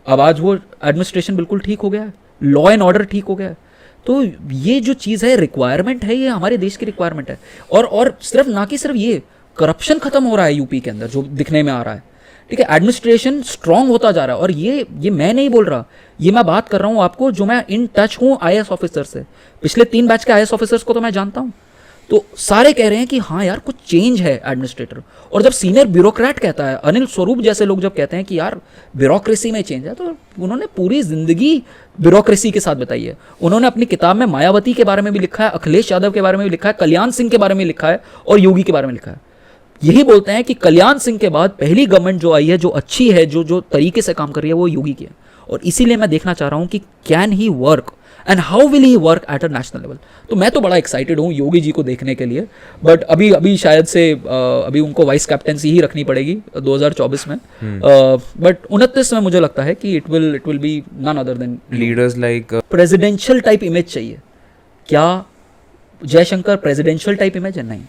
अब आज वो एडमिनिस्ट्रेशन बिल्कुल ठीक हो गया है, लॉ एंड ऑर्डर ठीक हो गया है। तो ये जो चीज़ है, रिक्वायरमेंट है, ये हमारे देश की रिक्वायरमेंट है। और सिर्फ ना कि सिर्फ ये, करप्शन खत्म हो रहा है यूपी के अंदर जो दिखने में आ रहा है, ठीक है। एडमिनिस्ट्रेशन स्ट्रांग होता जा रहा है। और ये मैं नहीं बोल रहा, ये मैं बात कर रहा हूँ आपको जो मैं इन टच हूँ IAS ऑफिसर से। पिछले 3 बैच के IAS ऑफिसर्स को तो मैं जानता हूँ। तो सारे कह रहे हैं कि हाँ यार कुछ चेंज है एडमिनिस्ट्रेटर। और जब सीनियर ब्यूरोक्रेट कहता है, अनिल स्वरूप जैसे लोग जब कहते हैं कि यार ब्यूरोक्रेसी में चेंज है, तो उन्होंने पूरी जिंदगी ब्यूरोक्रेसी के साथ बताई है। उन्होंने अपनी किताब में मायावती के बारे में भी लिखा है, अखिलेश यादव के बारे में भी लिखा है, कल्याण सिंह के बारे में लिखा है और योगी के बारे में लिखा है। यही बोलते हैं कि कल्याण सिंह के बाद पहली गवर्नमेंट जो आई है, जो अच्छी है, जो तरीके से काम कर रही है, वो योगी की है। और इसीलिए मैं देखना चाह रहा हूँ कि can he work and how will he work at a national level. तो मैं तो बड़ा एक्साइटेड हूँ योगी जी को देखने के लिए। बट अभी शायद से अभी उनको वाइस कैप्टनसी ही रखनी पड़ेगी 2024 में। बट 29 में मुझे लगता है कि it will be none other than leaders like presidential type image चाहिए। क्या जयशंकर प्रेसिडेंशियल टाइप इमेज है? नहीं।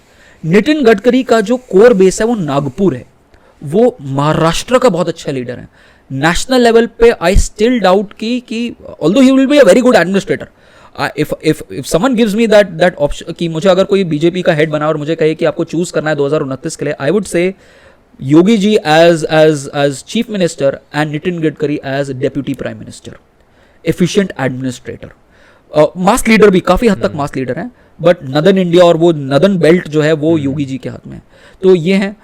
नितिन गडकरी का जो कोर बेस है वो नागपुर है, वो महाराष्ट्र का बहुत अच्छा लीडर है। नेशनल लेवल पे आई स्टिल डाउट कि although he will be a very good administrator, if someone gives me that option कि मुझे अगर कोई बीजेपी का हेड बना और मुझे कहे कि आपको चूज करना है 2029 के लिए, I would say Yogi ji as chief minister and Nitin Gadkari as deputy prime minister. Efficient administrator, mass leader भी काफी हद तक मास लीडर हैं, बट नदन इंडिया और वो नदन बेल्ट जो है वो योगी जी के हाथ में है। तो ये है।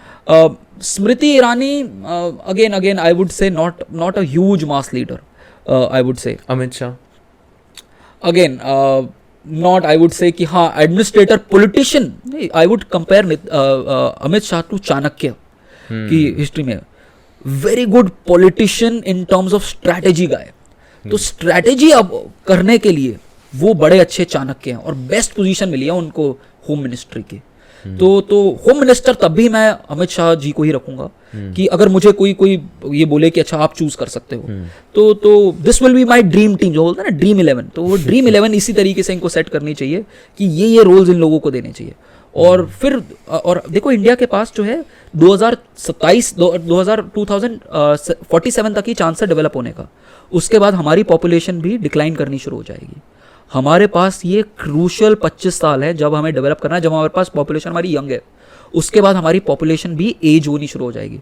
Smriti Irani again I would say not a huge mass leader. I would say Amit Shah again not, I would say कि हाँ administrator politician. I would compare Amit Shah to Chanakya की हिस्ट्री में। Very good politician in terms of strategy guy. तो strategy अब करने के लिए वो बड़े अच्छे चाणक्य हैं और बेस्ट पोजीशन मिली है उनको होम मिनिस्ट्री की। तो होम मिनिस्टर तब भी मैं अमित शाह जी को ही रखूंगा कि अगर मुझे कोई ये बोले कि अच्छा आप चूज कर सकते हो तो this will be my dream team, जो बोलते हैं ना ड्रीम 11। तो वो ड्रीम 11 इसी तरीके से इनको सेट करनी चाहिए कि ये रोल्स इन लोगों को देने चाहिए। और फिर और देखो इंडिया के पास जो है 2047 तक ही चांस है डेवलप होने का। उसके बाद हमारी पॉपुलेशन भी डिक्लाइन करनी शुरू हो जाएगी। हमारे पास ये क्रूशियल 25 साल है जब हमें डेवलप करना है, जब हमारे पास पॉपुलेशन हमारी यंग है। उसके बाद हमारी पॉपुलेशन भी एज होनी शुरू हो जाएगी।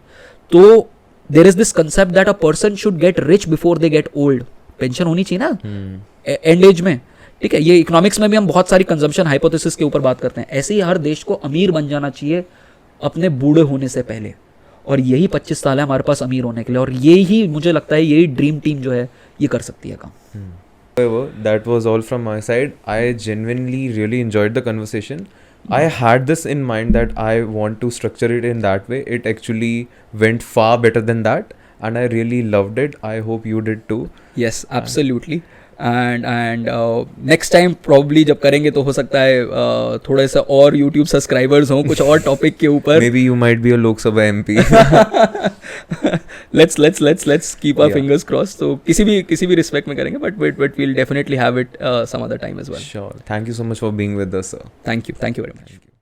तो there is this concept that a person should get rich before they get old. Pension होनी चाहिए ना एंड एज में, ठीक है। ये इकोनॉमिक्स में भी हम बहुत सारी कंजम्पशन हाइपोथेसिस के ऊपर बात करते हैं। ऐसे ही हर देश को अमीर बन जाना चाहिए अपने बूढ़े होने से पहले, और यही 25 साल है हमारे पास अमीर होने के लिए। और यही मुझे लगता है यही ड्रीम टीम जो है ये कर सकती है काम। However, that was all from my side. I genuinely really enjoyed the conversation. I had this in mind that I want to structure it in that way. It actually went far better than that. and I really loved it. I hope you did too. Yes, absolutely. And next time probably जब करेंगे तो हो सकता है थोड़ा सा और YouTube subscribers हों कुछ और टॉपिक के ऊपर. Maybe you might be a Lok Sabha MP. let's keep our Yeah. fingers crossed. तो किसी भी रिस्पेक्ट में करेंगे, but we'll definitely have it some other time as well. Sure. Thank you so much for being with us, sir. Thank you very much. Thank you.